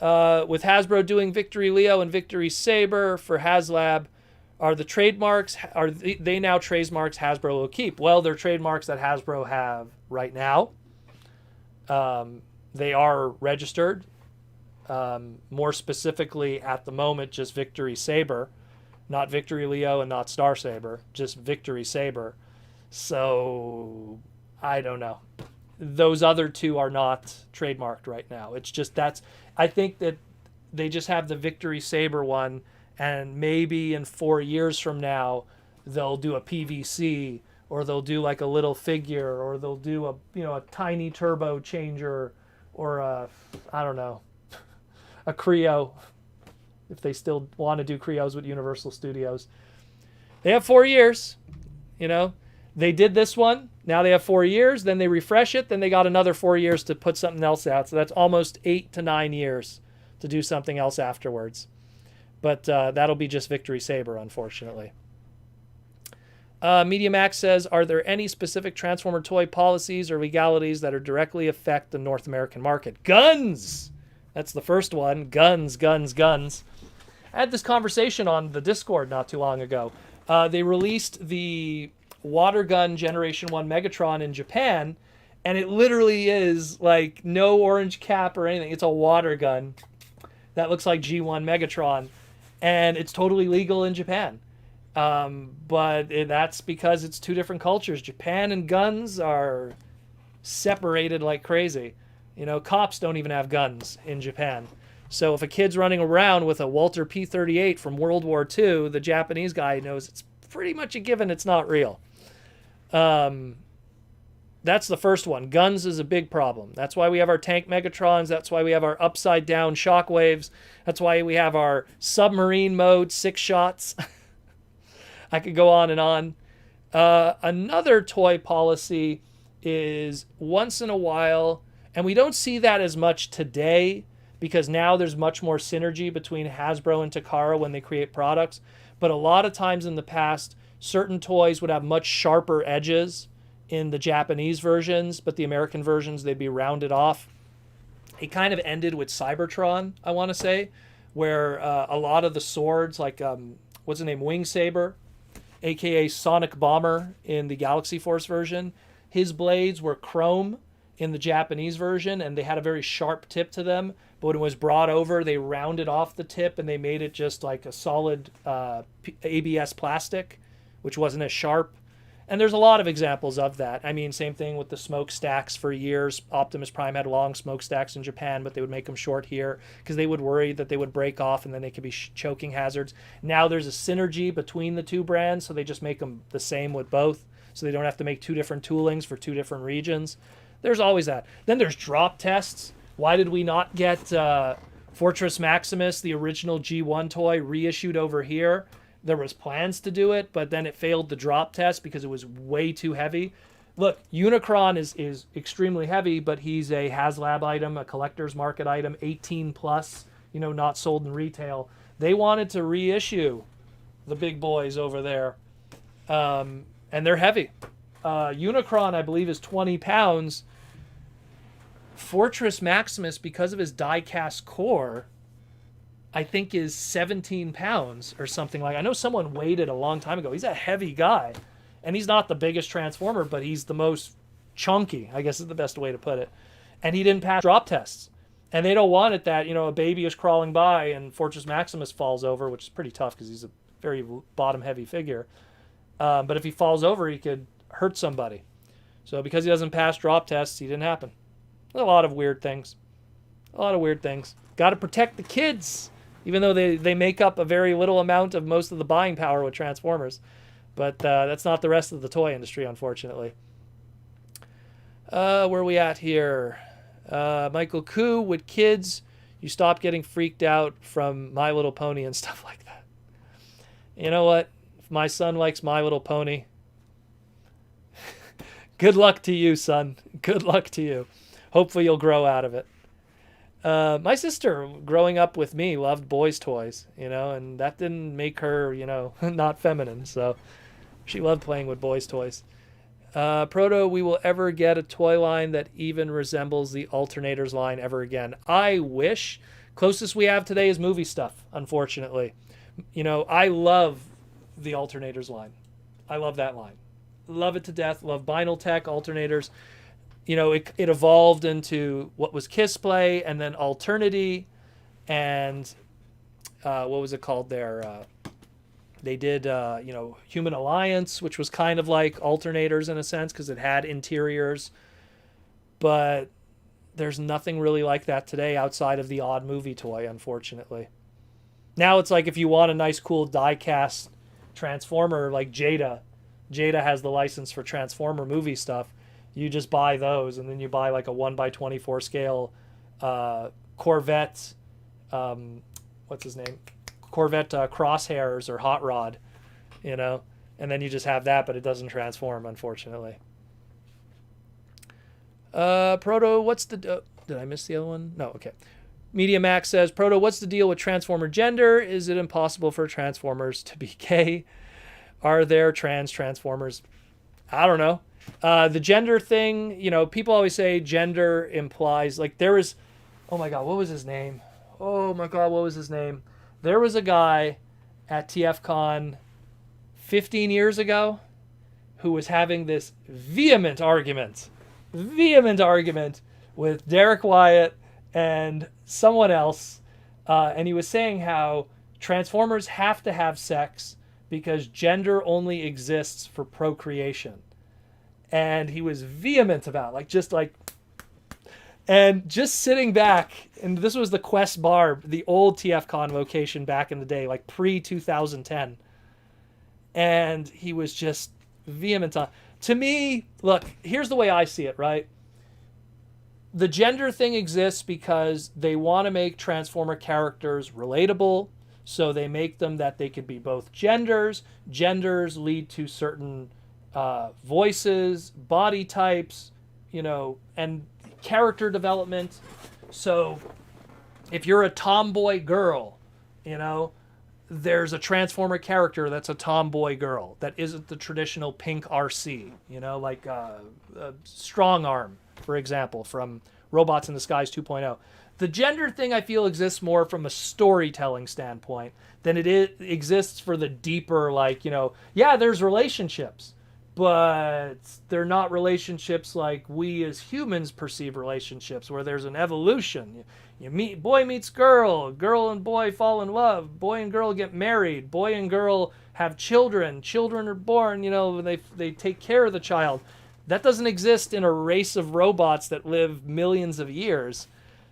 With Hasbro doing Victory Leo and Victory Saber for HasLab, are the trademarks, are they now trademarks Hasbro will keep? Well, they're trademarks that Hasbro have right now. They are registered. More specifically, at the moment, just Victory Saber. Not Victory Leo and not Star Saber. Just Victory Saber. So, I don't know. Those other two are not trademarked right now. It's just I think that they just have the Victory Saber one, and maybe in 4 years from now, they'll do a PVC, or they'll do like a little figure, or they'll do a tiny turbo changer, or I don't know, a Creo, if they still want to do Creos with Universal Studios. They have 4 years, They did this one. Now they have 4 years. Then they refresh it. Then they got another 4 years to put something else out. So that's almost 8 to 9 years to do something else afterwards. But that'll be just Victory Saber, unfortunately. Media Max says, are there any specific Transformer toy policies or legalities that are directly affect the North American market? Guns! That's the first one. Guns, guns, guns. I had this conversation on the Discord not too long ago. They released the water gun Generation 1 Megatron in Japan, and it literally is like no orange cap or anything. It's a water gun that looks like G1 Megatron, and it's totally legal in Japan. But that's because it's two different cultures. Japan and guns are separated like crazy. Cops don't even have guns in Japan. So if a kid's running around with a Walter P-38 from World War II, the Japanese guy knows it's pretty much a given it's not real. That's the first one. Guns is a big problem. That's why we have our tank Megatrons. That's why we have our upside down shockwaves. That's why we have our submarine mode 6 shots. I could go on and on. Another toy policy is once in a while, and we don't see that as much today because now there's much more synergy between Hasbro and Takara when they create products. But a lot of times in the past, certain toys would have much sharper edges in the Japanese versions, but the American versions, they'd be rounded off. It kind of ended with Cybertron, I want to say, where a lot of the swords, like, what's the name, Wing Saber, aka Sonic Bomber in the Galaxy Force version, his blades were chrome in the Japanese version, and they had a very sharp tip to them, but when it was brought over, they rounded off the tip, and they made it just like a solid ABS plastic, which wasn't as sharp. And there's a lot of examples of that. I mean, same thing with the smokestacks for years. Optimus Prime had long smokestacks in Japan, but they would make them short here because they would worry that they would break off and then they could be choking hazards. Now there's a synergy between the two brands, so they just make them the same with both, so they don't have to make two different toolings for two different regions. There's always that. Then there's drop tests. Why did we not get Fortress Maximus, the original G1 toy, reissued over here? There was plans to do it, but then it failed the drop test because it was way too heavy. Look, Unicron is extremely heavy, but he's a HasLab item, a collector's market item, 18 plus, not sold in retail. They wanted to reissue the big boys over there, and they're heavy. Unicron, I believe, is 20 pounds. Fortress Maximus, because of his die-cast core, I think is 17 pounds or something like. I know someone weighed it a long time ago. He's a heavy guy, and he's not the biggest Transformer, but he's the most chunky, I guess is the best way to put it. And he didn't pass drop tests. And they don't want it that, a baby is crawling by and Fortress Maximus falls over, which is pretty tough because he's a very bottom-heavy figure. But if he falls over, he could hurt somebody. So because he doesn't pass drop tests, he didn't happen. A lot of weird things. Got to protect the kids, even though they make up a very little amount of most of the buying power with Transformers. But that's not the rest of the toy industry, unfortunately. Where are we at here? Michael Koo, with kids, you stop getting freaked out from My Little Pony and stuff like that. You know what? If my son likes My Little Pony, good luck to you, son. Good luck to you. Hopefully you'll grow out of it. My sister, growing up with me, loved boys' toys, and that didn't make her, not feminine. So she loved playing with boys' toys. Proto, we will ever get a toy line that even resembles the Alternators line ever again. I wish. Closest we have today is movie stuff, unfortunately. I love the Alternators line. I love that line. Love it to death. Love Vinyl Tech, Alternators. It evolved into what was Kiss Play and then Alternity. And what was it called there? They did, Human Alliance, which was kind of like Alternators in a sense because it had interiors. But there's nothing really like that today outside of the odd movie toy, unfortunately. Now it's like if you want a nice, cool die-cast Transformer like Jada has the license for Transformer movie stuff. You just buy those, and then you buy like a 1x24 scale Corvette, what's his name? Corvette Crosshairs or Hot Rod, and then you just have that, but it doesn't transform, unfortunately. Proto, what's the... did I miss the other one? No, okay. Media Max says, Proto, what's the deal with Transformer gender? Is it impossible for Transformers to be gay? Are there trans Transformers? I don't know. The gender thing, people always say gender implies, like there was... Oh my God, what was his name? There was a guy at TFCon 15 years ago who was having this vehement argument with Derek Wyatt and someone else. And he was saying how Transformers have to have sex because gender only exists for procreation. And he was vehement about it, and just sitting back, and this was the Quest Bar, the old TFCon location back in the day, like pre-2010. And he was just vehement on. To me, look, here's the way I see it, right? The gender thing exists because they want to make Transformer characters relatable, so they make them that they could be both genders. Genders lead to certain voices, body types, and character development. So if you're a tomboy girl, there's a Transformer character that's a tomboy girl that isn't the traditional pink RC, like Strong Arm, for example, from Robots in Disguise 2.0. The gender thing, I feel, exists more from a storytelling standpoint than it exists for the deeper, there's relationships, but they're not relationships like we as humans perceive relationships, where there's an evolution. You meet, boy meets girl and boy fall in love, boy and girl get married, boy and girl have children are born, they take care of the child. That doesn't exist in a race of robots that live millions of years.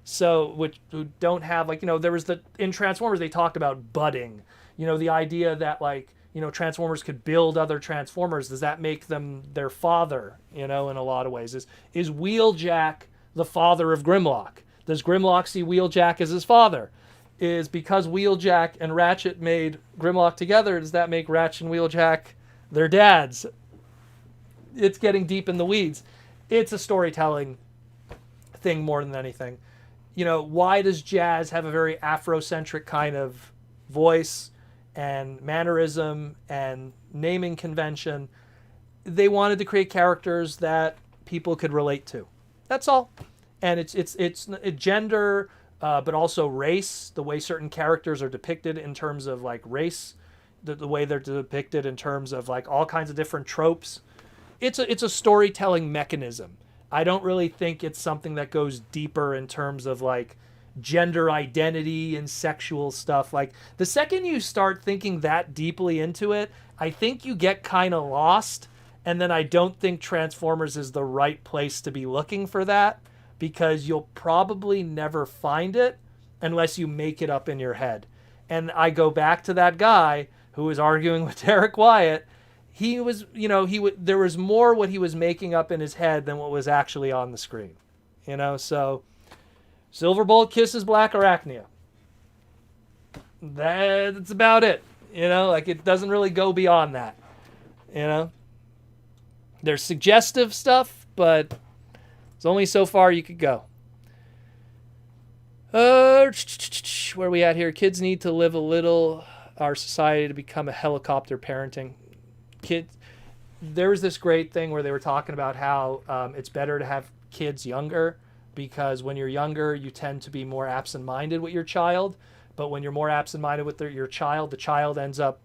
So, who don't have, there was in Transformers, they talked about budding. The idea that, Transformers could build other Transformers. Does that make them their father, in a lot of ways? Is Wheeljack the father of Grimlock? Does Grimlock see Wheeljack as his father? Is because Wheeljack and Ratchet made Grimlock together, does that make Ratchet and Wheeljack their dads? It's getting deep in the weeds. It's a storytelling thing more than anything. Why does Jazz have a very Afrocentric kind of voice and mannerism and naming convention? They wanted to create characters that people could relate to. That's all. and it's gender, but also race. The way certain characters are depicted in terms of like race, the way they're depicted in terms of like all kinds of different tropes. It's a storytelling mechanism. I don't really think it's something that goes deeper in terms of like gender identity and sexual stuff. Like the second you start thinking that deeply into it, I think you get kind of lost. And then I don't think Transformers is the right place to be looking for that, because you'll probably never find it unless you make it up in your head. And I go back to that guy who was arguing with Derek Wyatt. He was, there was more what he was making up in his head than what was actually on the screen. So Silverbolt kisses Black Arachnia. That's about it. Like it doesn't really go beyond that. There's suggestive stuff, but it's only so far you could go. Where are we at here? Kids need to live a little. Our society to become a helicopter parenting. Kids, there was this great thing where they were talking about how it's better to have kids younger, because when you're younger, you tend to be more absent-minded with your child. But when you're more absent-minded with your child, the child ends up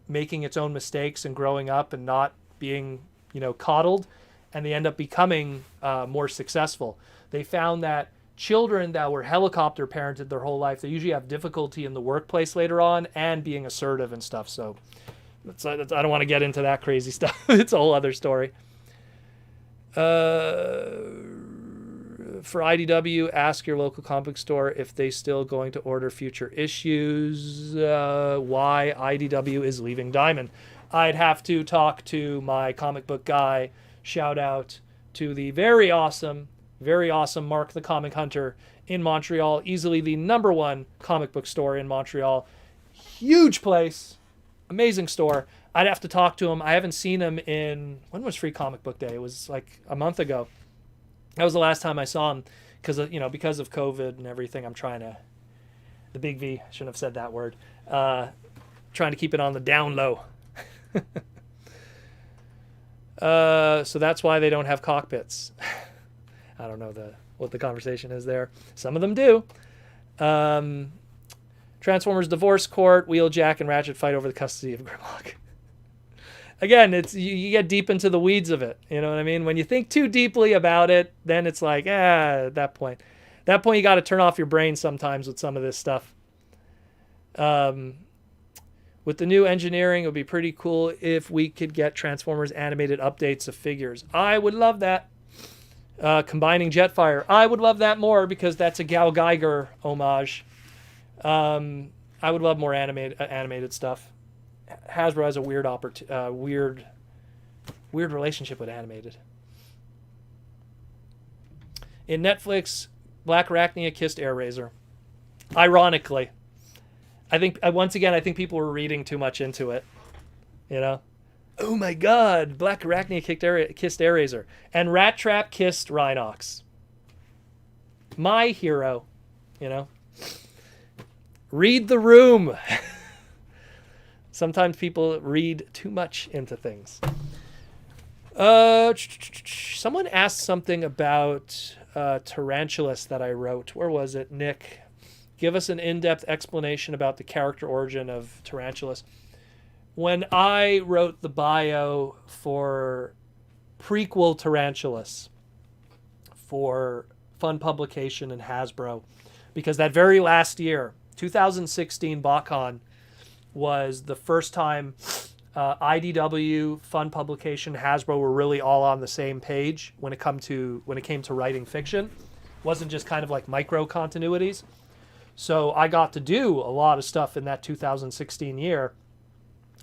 making its own mistakes and growing up and not being, coddled, and they end up becoming more successful. They found that children that were helicopter parented their whole life, they usually have difficulty in the workplace later on and being assertive and stuff. So I don't want to get into that crazy stuff. It's a whole other story. For IDW, ask your local comic book store if they still going to order future issues. Why IDW is leaving Diamond. I'd have to talk to my comic book guy. Shout out to the very awesome Mark the Comic Hunter in Montreal. Easily the #1 comic book store in Montreal. Huge place. Amazing store. I'd have to talk to him. I haven't seen him in... When was Free Comic Book Day? It was like a month ago. That was the last time I saw him because of COVID and everything. I'm trying to... The big V. I shouldn't have said that word. Trying to keep it on the down low. So that's why they don't have cockpits. I don't know what the conversation is there. Some of them do. Transformers Divorce Court, Wheeljack and Ratchet fight over the custody of Grimlock. Again, it's you get deep into the weeds of it. You know what I mean? When you think too deeply about it, then it's like, at that point you got to turn off your brain sometimes with some of this stuff. With the new engineering, it would be pretty cool if we could get Transformers animated updates of figures. I would love that. Combining Jetfire. I would love that more because that's a Gal Geiger homage. I would love more animated stuff. Hasbro has a weird relationship with animated. In Netflix, Black Arachnia kissed Airraiser. Ironically. I think people were reading too much into it. Oh my god, Black Arachnia kissed Airraiser. And Rat Trap kissed Rhinox. My hero. Read the room. Sometimes people read too much into things. Someone asked something about Tarantulas that I wrote. Where was it, Nick? Give us an in-depth explanation about the character origin of Tarantulas. When I wrote the bio for prequel Tarantulas for Fun Publication and Hasbro, because that very last year, 2016 BotCon, was the first time IDW, Fun Publication, Hasbro were really all on the same page when it came to writing fiction. It wasn't just kind of like micro continuities. So I got to do a lot of stuff in that 2016 year.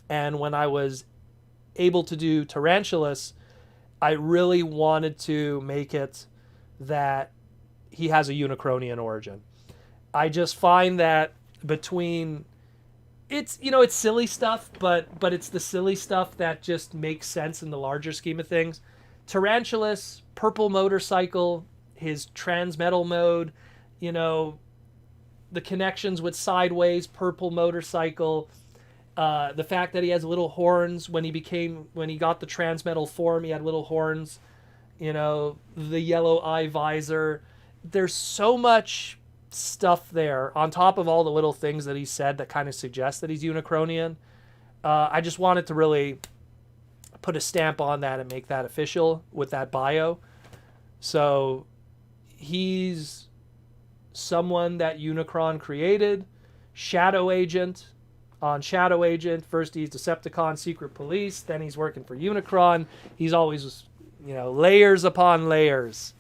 And when I was able to do Tarantulas, I really wanted to make it that he has a Unicronian origin. I just find that between... It's silly stuff, but it's the silly stuff that just makes sense in the larger scheme of things. Tarantulas, purple motorcycle, his transmetal mode, the connections with Sideways, purple motorcycle, the fact that he has little horns when he got the transmetal form, he had little horns, the yellow eye visor. there's so much stuff there on top of all the little things that he said that kind of suggest that he's Unicronian. I just wanted to really put a stamp on that and make that official with that bio. So he's someone that Unicron created, Shadow Agent. On Shadow Agent, first he's Decepticon Secret Police, then he's working for Unicron. He's always, layers upon layers.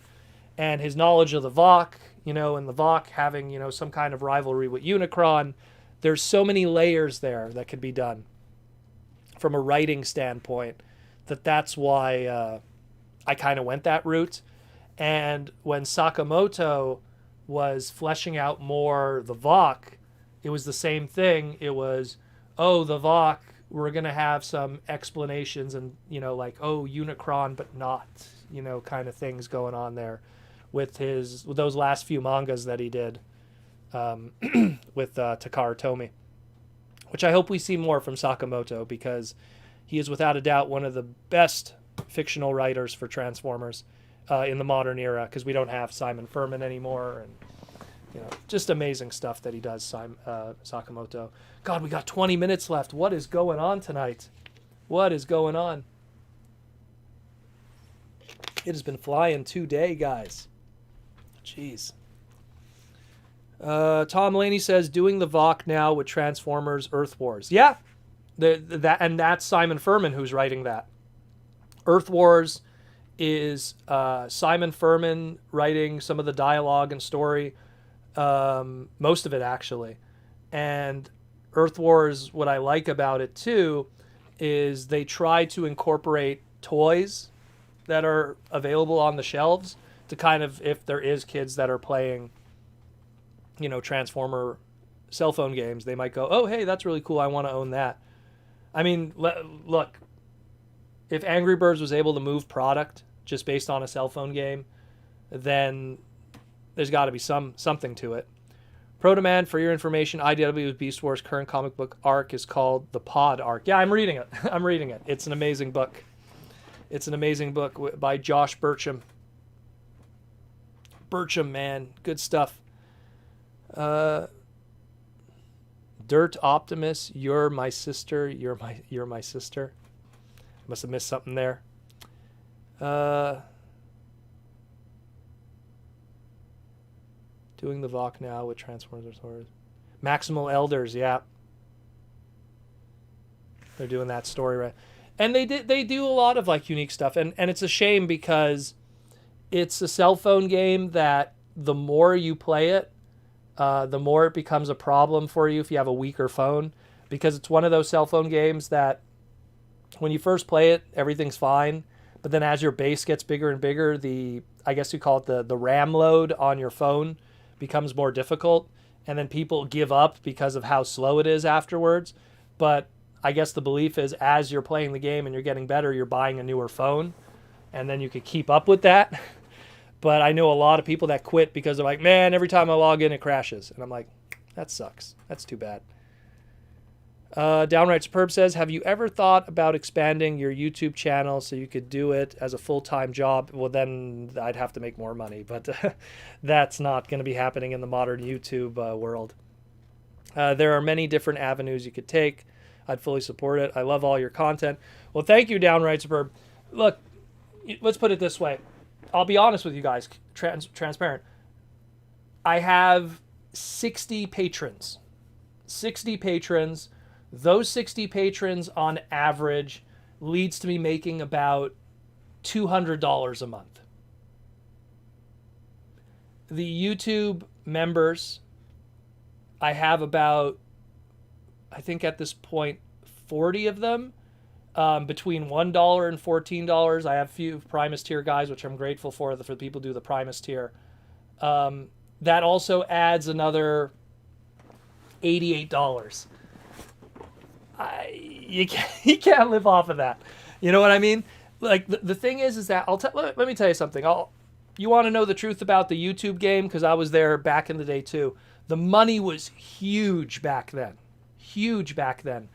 And his knowledge of the Vok, and the Vok having, some kind of rivalry with Unicron. There's so many layers there that could be done from a writing standpoint that's why I kind of went that route. And when Sakamoto was fleshing out more the Vok, it was the same thing. It was, the Vok, we're going to have some explanations and, Unicron, but not, kind of things going on there with those last few mangas that he did with Takara Tomy, which I hope we see more from Sakamoto, because he is without a doubt one of the best fictional writers for Transformers in the modern era, because we don't have Simon Furman anymore, and just amazing stuff that he does, Sakamoto. God, we got 20 minutes left. What is going on tonight? What is going on? It has been flying today, guys. Jeez. Tom Laney says, doing the Vok now with Transformers Earth Wars. Yeah, that's Simon Furman who's writing that. Earth Wars is Simon Furman writing some of the dialogue and story. Most of it, actually. And Earth Wars, what I like about it too is they try to incorporate toys that are available on the shelves to kind of, if there is kids that are playing Transformer cell phone games, they might go, oh hey, that's really cool, I want to own that. I mean, look, if Angry Birds was able to move product just based on a cell phone game, then there's got to be something to it. Protoman, for your information, IDW Beast Wars' current comic book arc is called the Pod arc. Yeah, I'm reading it. It's an amazing book. It's an amazing book by Josh Burcham. Burcham, man, good stuff. Dirt Optimus, you're my sister. You're my sister. Must have missed something there. Doing the Vok now with Transformers. Maximal Elders, yeah. They're doing that story right. And they do a lot of unique stuff. And it's a shame because it's a cell phone game that the more you play it, the more it becomes a problem for you if you have a weaker phone. Because it's one of those cell phone games that when you first play it, everything's fine. But then as your base gets bigger and bigger, I guess you call it the RAM load on your phone becomes more difficult, and then people give up because of how slow it is afterwards. But I guess the belief is as you're playing the game and you're getting better, you're buying a newer phone, and then you could keep up with that. But I know a lot of people that quit because they're like, man, every time I log in, it crashes. And I'm like, that sucks. That's too bad. Downright Superb says, have you ever thought about expanding your YouTube channel so you could do it as a full-time job? Well, then I'd have to make more money, but that's not going to be happening in the modern YouTube world. There are many different avenues you could take. I'd fully support it. I love all your content. Well, thank you, Downright Superb. Look, let's put it this way. I'll be honest with you guys, transparent. I have 60 patrons. 60 patrons. Those 60 patrons on average leads to me making about $200 a month. The YouTube members, I have about, I think at this point, 40 of them, between $1 and $14. I have a few Primus tier guys, which I'm grateful for the people who do the Primus tier. That also adds another $88. You can't live off of that. You know what I mean? Like the thing is that let me tell you something. You want to know the truth about the YouTube game? Because I was there back in the day too. The money was huge back then. Huge back then.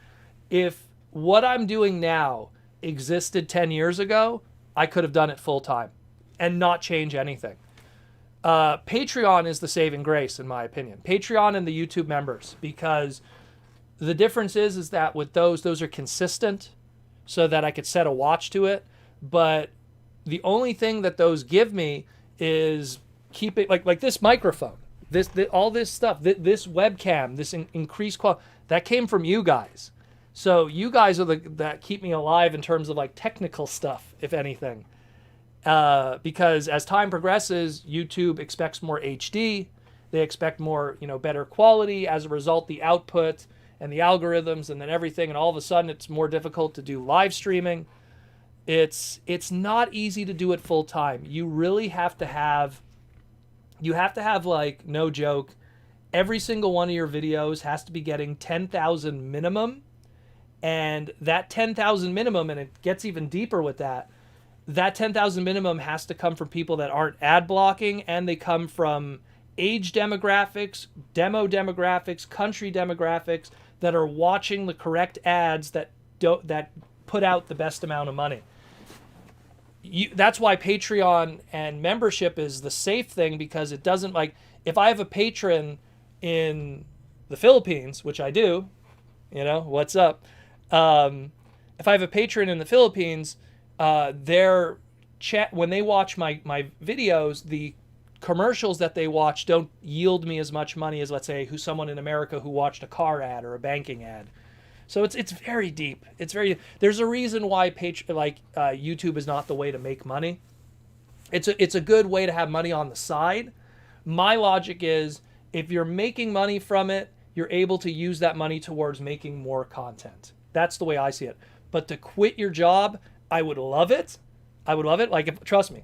If what I'm doing now existed 10 years ago, I could have done it full time and not change anything. Patreon is the saving grace, in my opinion. Patreon and the YouTube members, because the difference is that with those are consistent, so that I could set a watch to it. But the only thing that those give me is keep it like this microphone, all this stuff, this webcam, this increased quality that came from you guys. So you guys are that keep me alive in terms of like technical stuff, if anything. Because as time progresses, YouTube expects more HD. They expect more, better quality. As a result, the output and the algorithms and then everything, and all of a sudden it's more difficult to do live streaming. It's not easy to do it full time. You really have to have, like, no joke, every single one of your videos has to be getting 10,000 minimum. And that 10,000 minimum, and it gets even deeper with that 10,000 minimum has to come from people that aren't ad blocking, and they come from age demographics, demo demographics, country demographics that are watching the correct ads that put out the best amount of money. That's why Patreon and membership is the safe thing, because it doesn't, like, if I have a patron in the Philippines, which I do, what's up? If I have a patron in the Philippines, their chat, when they watch my videos, the commercials that they watch don't yield me as much money as, let's say, someone in America who watched a car ad or a banking ad. So it's very deep. There's a reason why YouTube is not the way to make money. It's a good way to have money on the side. My logic is, if you're making money from it, you're able to use that money towards making more content. That's the way I see it. But to quit your job, I would love it. Like, trust me.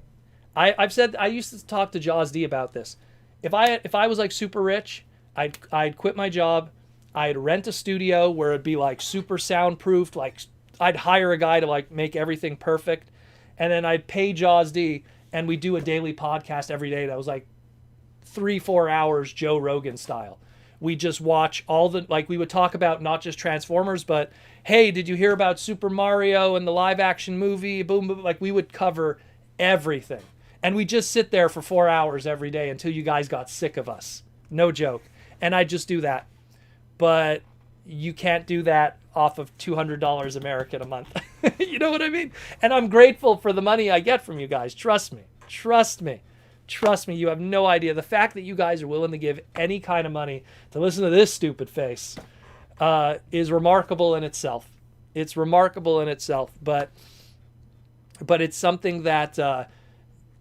I've said, I used to talk to Jaws D about this. If I was like super rich, I'd quit my job. I'd rent a studio where it'd be like super soundproofed. Like, I'd hire a guy to like make everything perfect, and then I'd pay Jaws D, and we do a daily podcast every day that was like 3-4 hours, Joe Rogan style. We just watch we would talk about not just Transformers, but hey, did you hear about Super Mario and the live action movie? Boom, boom. Like, we would cover everything. And we just sit there for 4 hours every day until you guys got sick of us. No joke. And I'd just do that. But you can't do that off of $200 American a month. You know what I mean? And I'm grateful for the money I get from you guys. Trust me. You have no idea. The fact that you guys are willing to give any kind of money to listen to this stupid face is remarkable in itself. It's remarkable in itself. But it's something that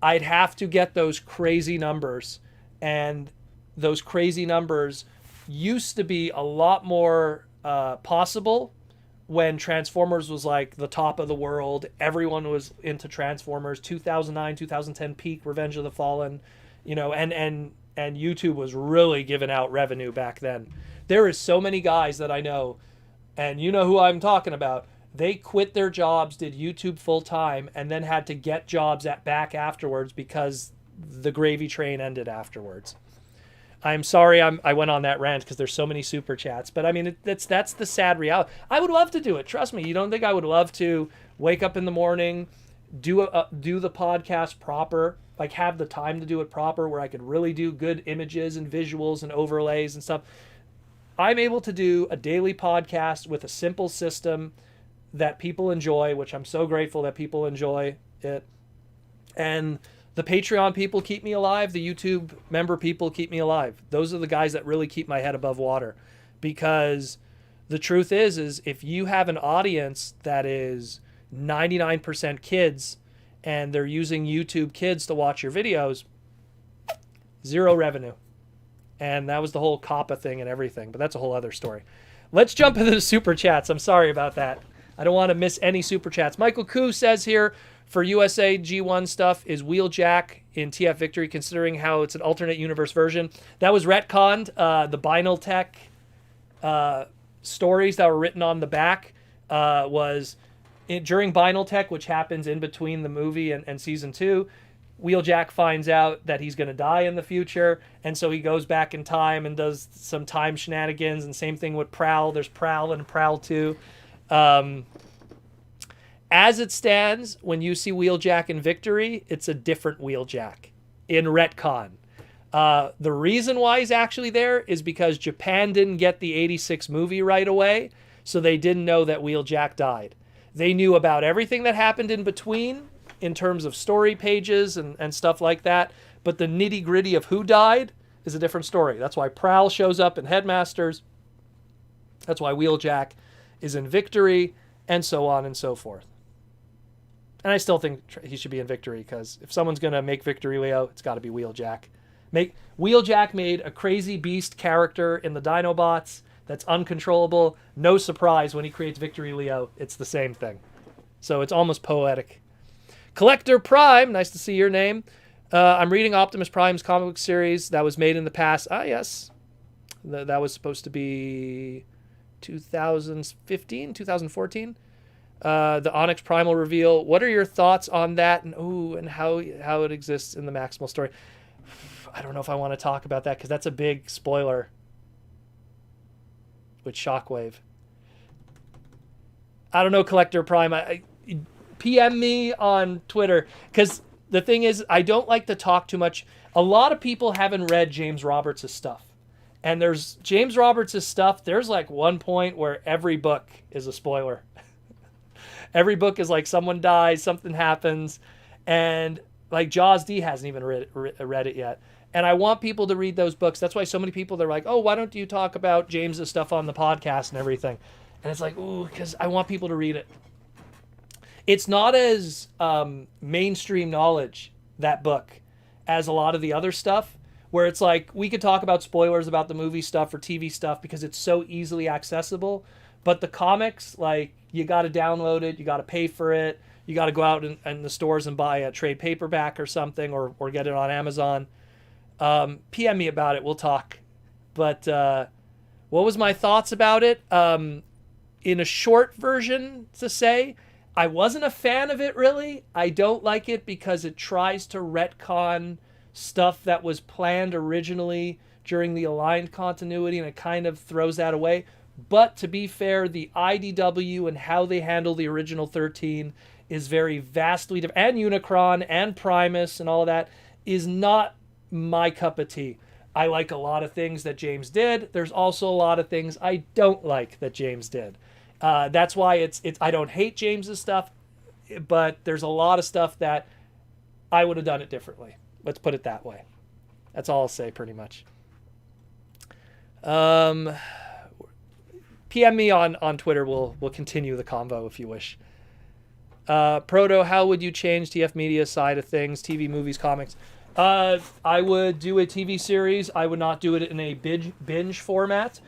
I'd have to get those crazy numbers. And those crazy numbers used to be a lot more possible when Transformers was like the top of the world. Everyone was into Transformers. 2009, 2010 peak Revenge of the Fallen, and YouTube was really giving out revenue back then. There is so many guys that I know, and you know who I'm talking about. They quit their jobs, did YouTube full time, and then had to get jobs back afterwards because the gravy train ended afterwards. I'm sorry I went on that rant because there's so many super chats. But I mean, that's the sad reality. I would love to do it. Trust me. You don't think I would love to wake up in the morning, do the podcast proper, like have the time to do it proper, where I could really do good images and visuals and overlays and stuff. I'm able to do a daily podcast with a simple system that people enjoy, which I'm so grateful that people enjoy it. And the Patreon people keep me alive. The YouTube member people keep me alive. Those are the guys that really keep my head above water. Because the truth is if you have an audience that is 99% kids and they're using YouTube Kids to watch your videos, zero revenue. And that was the whole COPPA thing and everything. But that's a whole other story. Let's jump into the super chats. I'm sorry about that. I don't want to miss any super chats. Michael Koo says here, for USA G1 stuff, is Wheeljack in TF Victory, considering how it's an alternate universe version? That was retconned. The Vinyl Tech stories that were written on the back was during Vinyl Tech, which happens in between the movie and season 2. Wheeljack finds out that he's going to die in the future, and so he goes back in time and does some time shenanigans, and same thing with Prowl. There's Prowl and Prowl 2. As it stands, when you see Wheeljack in Victory, it's a different Wheeljack in retcon. The reason why he's actually there is because Japan didn't get the 86 movie right away, so they didn't know that Wheeljack died. They knew about everything that happened in between in terms of story pages and stuff like that, but the nitty-gritty of who died is a different story. That's why Prowl shows up in Headmasters. That's why Wheeljack is in Victory, and so on and so forth. And I still think he should be in Victory, because if someone's going to make Victory Leo, it's got to be Wheeljack. Wheeljack made a crazy beast character in the Dinobots that's uncontrollable. No surprise when he creates Victory Leo, it's the same thing. So it's almost poetic. Collector Prime, nice to see your name. I'm reading Optimus Prime's comic book series that was made in the past. Ah, yes. That was supposed to be 2015, 2014. The Onyx Primal reveal. What are your thoughts on that, and how it exists in the Maximal story? I don't know if I want to talk about that because that's a big spoiler with Shockwave. I don't know, Collector Prime. PM me on Twitter, because the thing is, I don't like to talk too much. A lot of people haven't read James Roberts' stuff. And there's James Roberts' stuff, there's like one point where every book is a spoiler. Every book is like someone dies, something happens, and like Jaws D hasn't even read it yet. And I want people to read those books. That's why so many people, they're like, oh, why don't you talk about James's stuff on the podcast and everything? And it's like, ooh, because I want people to read it. It's not as mainstream knowledge, that book, as a lot of the other stuff, where it's like, we could talk about spoilers about the movie stuff or TV stuff because it's so easily accessible. But the comics, like, you got to download it, you got to pay for it, you got to go out in the stores and buy a trade paperback or something, or get it on Amazon. PM me about it, we'll talk. But what was my thoughts about it? In a short version to say, I wasn't a fan of it, really. I don't like it because it tries to retcon stuff that was planned originally during the aligned continuity, and it kind of throws that away. But to be fair, the IDW and how they handle the original 13 is very vastly different. And Unicron and Primus and all of that is not my cup of tea. I like a lot of things that James did. There's also a lot of things I don't like that James did. That's why it's I don't hate James's stuff, but there's a lot of stuff that I would have done it differently. Let's put it that way. That's all I'll say, pretty much. PM me on Twitter. We'll continue the convo if you wish. Proto, how would you change TF Media side of things? TV, movies, comics. I would do a TV series. I would not do it in a binge format.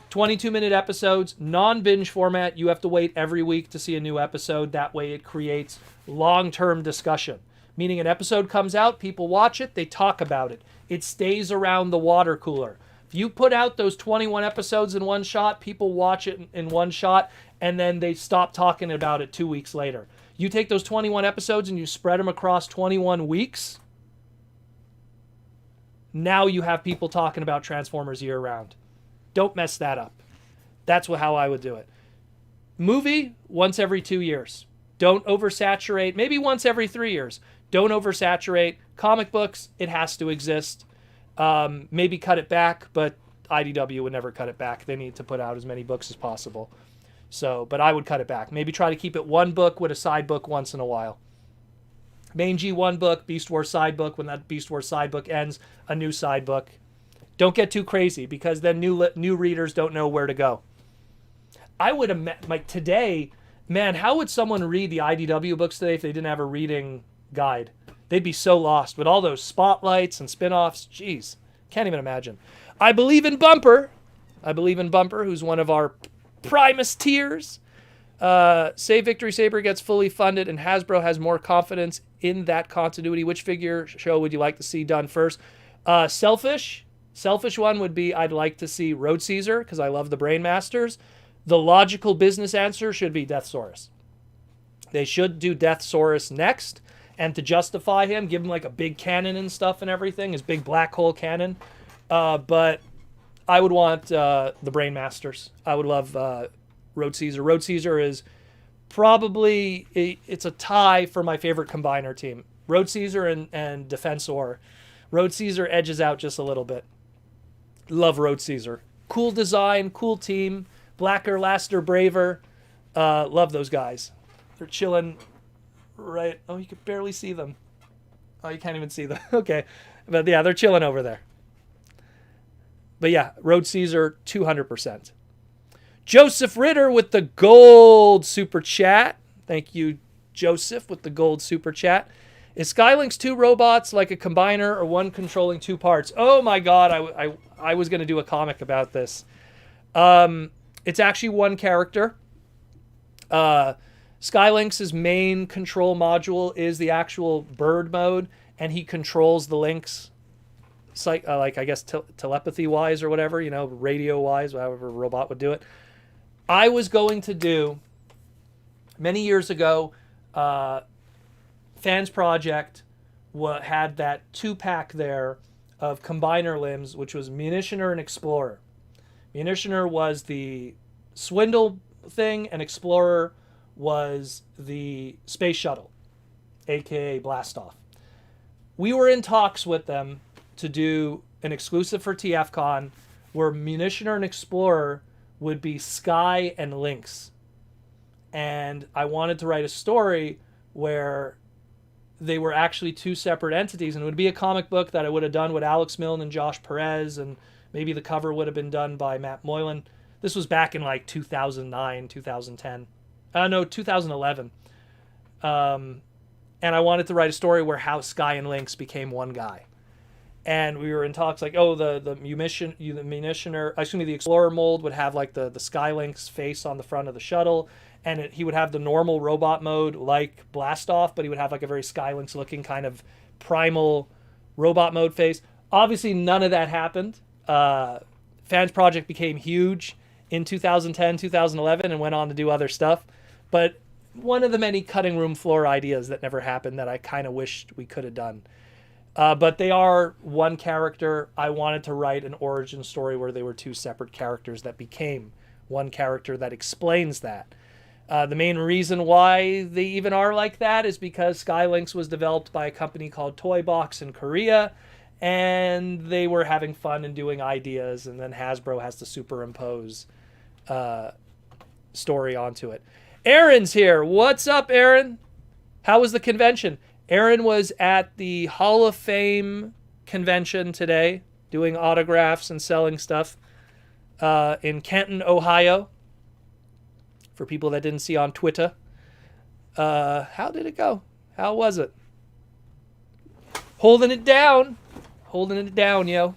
22-minute episodes, non-binge format. You have to wait every week to see a new episode. That way it creates long-term discussion. Meaning an episode comes out, people watch it, they talk about it. It stays around the water cooler. If you put out those 21 episodes in one shot, people watch it in one shot, and then they stop talking about it 2 weeks later. You take those 21 episodes and you spread them across 21 weeks, now you have people talking about Transformers year-round. Don't mess that up. That's how I would do it. Movie, once every 2 years. Don't oversaturate. Maybe once every 3 years. Don't oversaturate. Comic books, it has to exist. Maybe cut it back, but IDW would never cut it back. They need to put out as many books as possible. So, but I would cut it back. Maybe try to keep it one book with a side book once in a while. Main G one book, Beast Wars side book. When that Beast Wars side book ends, a new side book. Don't get too crazy, because then new readers don't know where to go. I would like today, man, how would someone read the IDW books today if they didn't have a reading guide? They'd be so lost with all those spotlights and spin-offs. Jeez, can't even imagine. I believe in Bumper. Who's one of our Primus tiers. Say Victory Saber gets fully funded and Hasbro has more confidence in that continuity. Which figure show would you like to see done first? Selfish one would be, I'd like to see Road Caesar, because I love the Brainmasters. The logical business answer should be Deathsaurus. They should do Deathsaurus next, and to justify him, give him like a big cannon and stuff and everything, his big black hole cannon. But I would want the Brainmasters. I would love Road Caesar. Road Caesar is probably, it's a tie for my favorite combiner team. Road Caesar and Defensor Road Caesar edges out just a little bit. Love Road Caesar. Cool design, cool team. Blacker, laster, braver. Love those guys. They're chilling right. Oh, you can barely see them. Oh, you can't even see them. Okay. But yeah, they're chilling over there. But yeah, Road Caesar, 200%. Joseph Ritter with the gold super chat. Thank you, Joseph, with the gold super chat. Is Skylink's 2 robots like a combiner or one controlling 2 parts? Oh my god, I was going to do a comic about this. It's actually one character. Skylink's main control module is the actual bird mode, and he controls the links, like I guess telepathy-wise or whatever, radio-wise, however a robot would do it. I was going to do, many years ago, Fans Project had that 2-pack there of combiner limbs, which was Munitioner and Explorer. Munitioner was the Swindle thing, and Explorer was the Space Shuttle, aka Blastoff. We were in talks with them to do an exclusive for TFCon where Munitioner and Explorer would be Sky and Lynx. And I wanted to write a story where they were actually 2 separate entities, and it would be a comic book that I would have done with Alex Milne and Josh Perez, and maybe the cover would have been done by Matt Moylan. This was back in like 2009, 2010. No, 2011. And I wanted to write a story where how Sky and Lynx became one guy. And we were in talks like, the Explorer mold would have like the Sky Lynx face on the front of the shuttle, and he would have the normal robot mode like Blastoff, but he would have like a very Sky Lynx looking kind of primal robot mode face. Obviously, none of that happened. Fans Project became huge in 2010, 2011, and went on to do other stuff. But one of the many cutting room floor ideas that never happened that I kind of wished we could have done. But they are one character. I wanted to write an origin story where they were 2 separate characters that became one character that explains that. The main reason why they even are like that is because Skylynx was developed by a company called Toy Box in Korea, and they were having fun and doing ideas, and then Hasbro has to superimpose story onto it. Aaron's here. What's up, Aaron? How was the convention? Aaron was at the Hall of Fame convention today, doing autographs and selling stuff in Canton, Ohio. For people that didn't see on Twitter. How did it go? How was it? Holding it down. Holding it down, yo.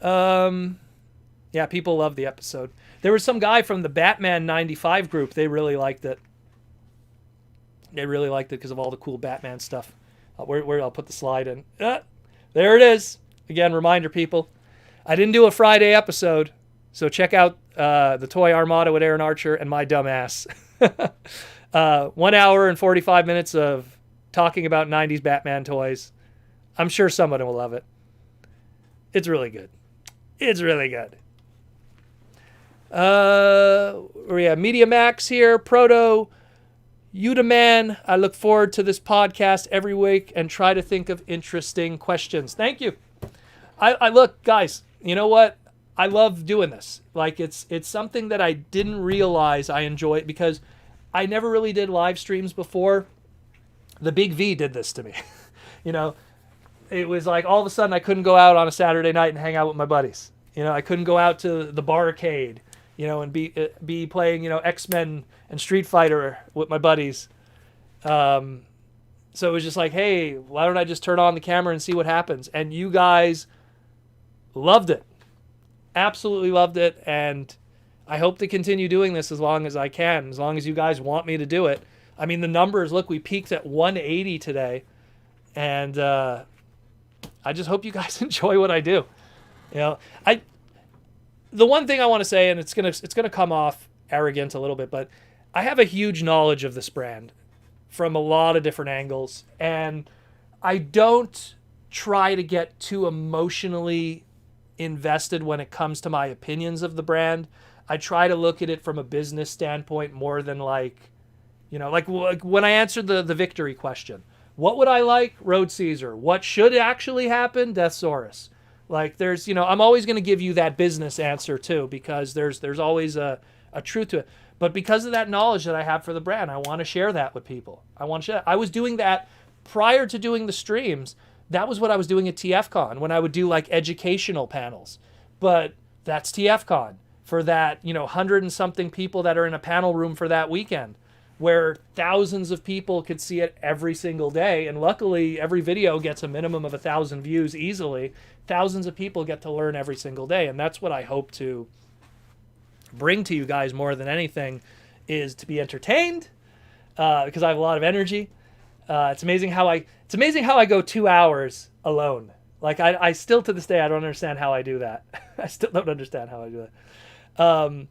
Yeah, people love the episode. There was some guy from the Batman 95 group. They really liked it. They really liked it because of all the cool Batman stuff. Where I'll put the slide in. There it is. Again, reminder, people. I didn't do a Friday episode, so check out the Toy Armada with Aaron Archer and my dumb ass. 1 hour and 45 minutes of talking about 90s Batman toys. I'm sure someone will love it. It's really good. It's really good. We have Media Max here. Proto Udaman. I look forward to this podcast every week and try to think of interesting questions. Thank you. I look, guys, you know what? I love doing this. Like, it's something that I didn't realize I enjoy because I never really did live streams before. The Big V did this to me. It was like all of a sudden I couldn't go out on a Saturday night and hang out with my buddies. I couldn't go out to the barcade, and be playing, X-Men and Street Fighter with my buddies. So it was just like, hey, why don't I just turn on the camera and see what happens? And you guys loved it. Absolutely loved it. And I hope to continue doing this as long as I can, as long as you guys want me to do it. I mean, the numbers, look, we peaked at 180 today. And I just hope you guys enjoy what I do. The one thing I want to say, and it's gonna come off arrogant a little bit, but I have a huge knowledge of this brand from a lot of different angles, and I don't try to get too emotionally invested when it comes to my opinions of the brand. I try to look at it from a business standpoint more than like when I answered the victory question. What would I like? Road Caesar. What should actually happen? Deathsaurus. Like there's, I'm always going to give you that business answer too, because there's always a truth to it. But because of that knowledge that I have for the brand, I want to share that with people. I want to share. I was doing that prior to doing the streams. That was what I was doing at TFCon when I would do like educational panels. But that's TFCon for that, 100 and something people that are in a panel room for that weekend, where thousands of people could see it every single day. And luckily, every video gets a minimum of 1,000 views easily. Thousands of people get to learn every single day. And that's what I hope to bring to you guys more than anything, is to be entertained, because I have a lot of energy. It's amazing how I go 2 hours alone. Like I still to this day, I don't understand how I do that. I still don't understand how I do that.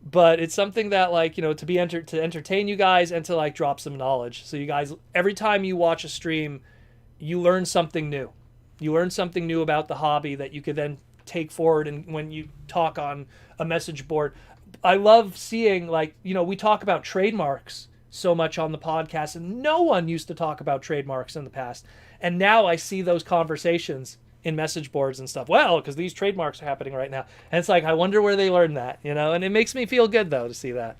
But it's something that to entertain you guys and to like drop some knowledge. So you guys, every time you watch a stream, you learn something new. You learn something new about the hobby that you could then take forward. And when you talk on a message board, I love seeing we talk about trademarks so much on the podcast, and no one used to talk about trademarks in the past. And now I see those conversations in message boards and stuff. Well, because these trademarks are happening right now. And it's like, I wonder where they learned that, and it makes me feel good though to see that.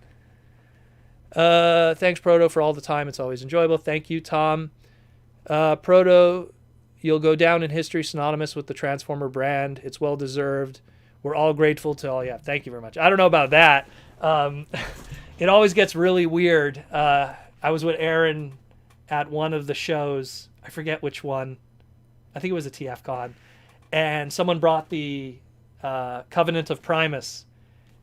Thanks Proto for all the time. It's always enjoyable. Thank you, Tom. Proto, you'll go down in history synonymous with the Transformer brand. It's well deserved. We're all grateful to all. Yeah, thank you very much. I don't know about that. It always gets really weird. I was with Aaron at one of the shows. I forget which one. I think it was a TFCon. And someone brought the Covenant of Primus.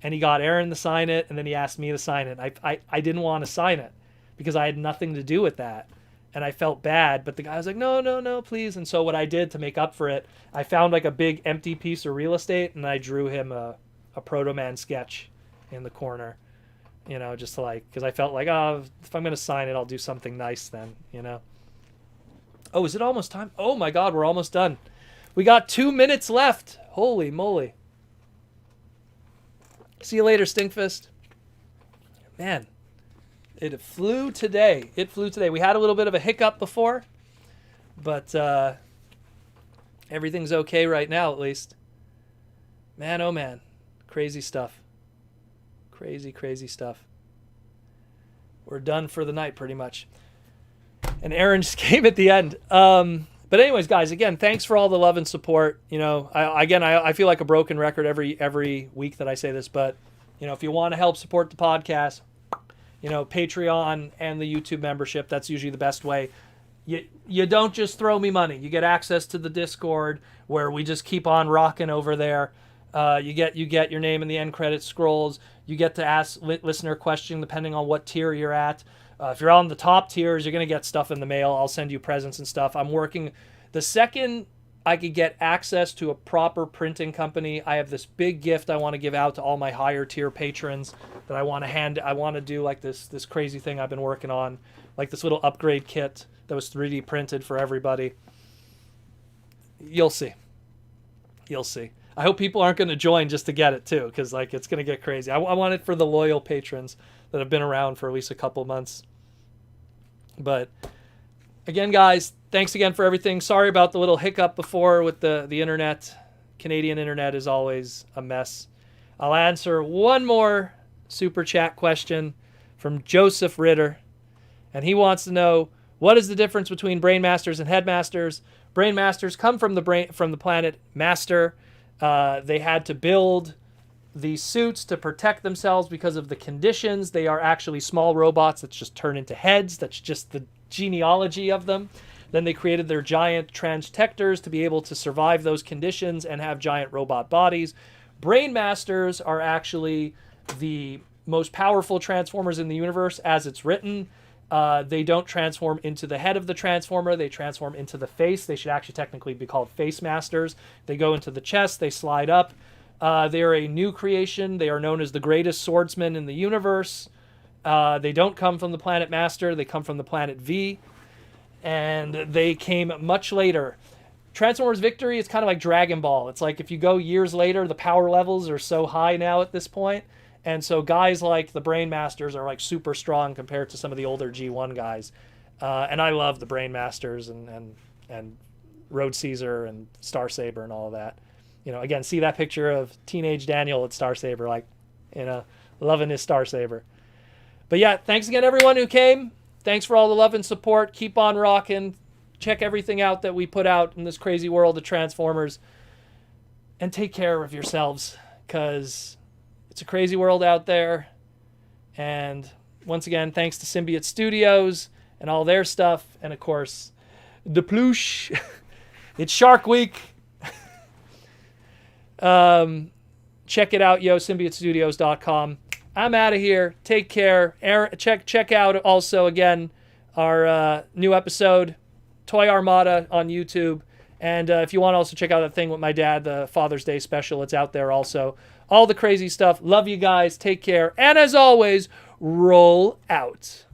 And he got Aaron to sign it, and then he asked me to sign it. I didn't want to sign it because I had nothing to do with that. And I felt bad, but the guy was like, no, please. And so what I did to make up for it, I found like a big empty piece of real estate, and I drew him a Proto Man sketch in the corner, just because I felt like, if I'm going to sign it, I'll do something nice then, Oh, is it almost time? Oh my God, we're almost done. We got 2 minutes left. Holy moly. See you later, Stinkfist. Man. It flew today. We had a little bit of a hiccup before, but everything's okay right now, at least. Man, oh man. Crazy stuff. Crazy stuff. We're done for the night, pretty much. And Aaron just came at the end. But anyways, guys, again, thanks for all the love and support. I feel like a broken record every week that I say this, but, if you want to help support the podcast, Patreon and the YouTube membership, that's usually the best way. You don't just throw me money. You get access to the Discord where we just keep on rocking over there. You get your name in the end credit scrolls. You get to ask listener questions depending on what tier you're at. If you're on the top tiers, you're going to get stuff in the mail. I'll send you presents and stuff. I'm working. The second I could get access to a proper printing company, I have this big gift I want to give out to all my higher tier patrons that I want to do like this crazy thing I've been working on, like this little upgrade kit that was 3D printed for everybody. You'll see. I hope people aren't going to join just to get it too, because it's going to get crazy. I want it for the loyal patrons that have been around for at least a couple months. But again, guys, thanks again for everything. Sorry about the little hiccup before with the internet. Canadian internet is always a mess. I'll answer one more super chat question from Joseph Ritter. And he wants to know, what is the difference between Brainmasters and Headmasters? Brainmasters come from the planet Master. They had to build these suits to protect themselves because of the conditions. They are actually small robots that just turn into heads. That's just the genealogy of them. Then they created their giant transtectors to be able to survive those conditions and have giant robot bodies. Brainmasters are actually the most powerful Transformers in the universe as it's written. They don't transform into the head of the Transformer. They transform into the face. They should actually technically be called Face Masters. They go into the chest. They slide up. They are a new creation. They are known as the greatest swordsmen in the universe. They don't come from the planet Master. They come from the planet V. And they came much later. Transformers Victory is kind of like Dragon Ball. It's like if you go years later, the power levels are so high now at this point. And so guys like the Brainmasters are like super strong compared to some of the older G1 guys. And I love the Brain Masters and Road Caesar and Star Saber and all of that. You know, again, see that picture of teenage Daniel at Star Saber, like, you know, loving his Star Saber. But yeah, thanks again, everyone who came. Thanks for all the love and support. Keep on rocking. Check everything out that we put out in this crazy world of Transformers. And take care of yourselves, because it's a crazy world out there. And once again, thanks to Symbiote Studios and all their stuff. And of course, the Ploosh. It's Shark Week. Check it out, symbiotestudios.com. I'm out of here. Take care. Check out also, again, our new episode, Toy Armada, on YouTube. And if you want to also check out that thing with my dad, the Father's Day special, it's out there also. All the crazy stuff. Love you guys. Take care. And as always, roll out.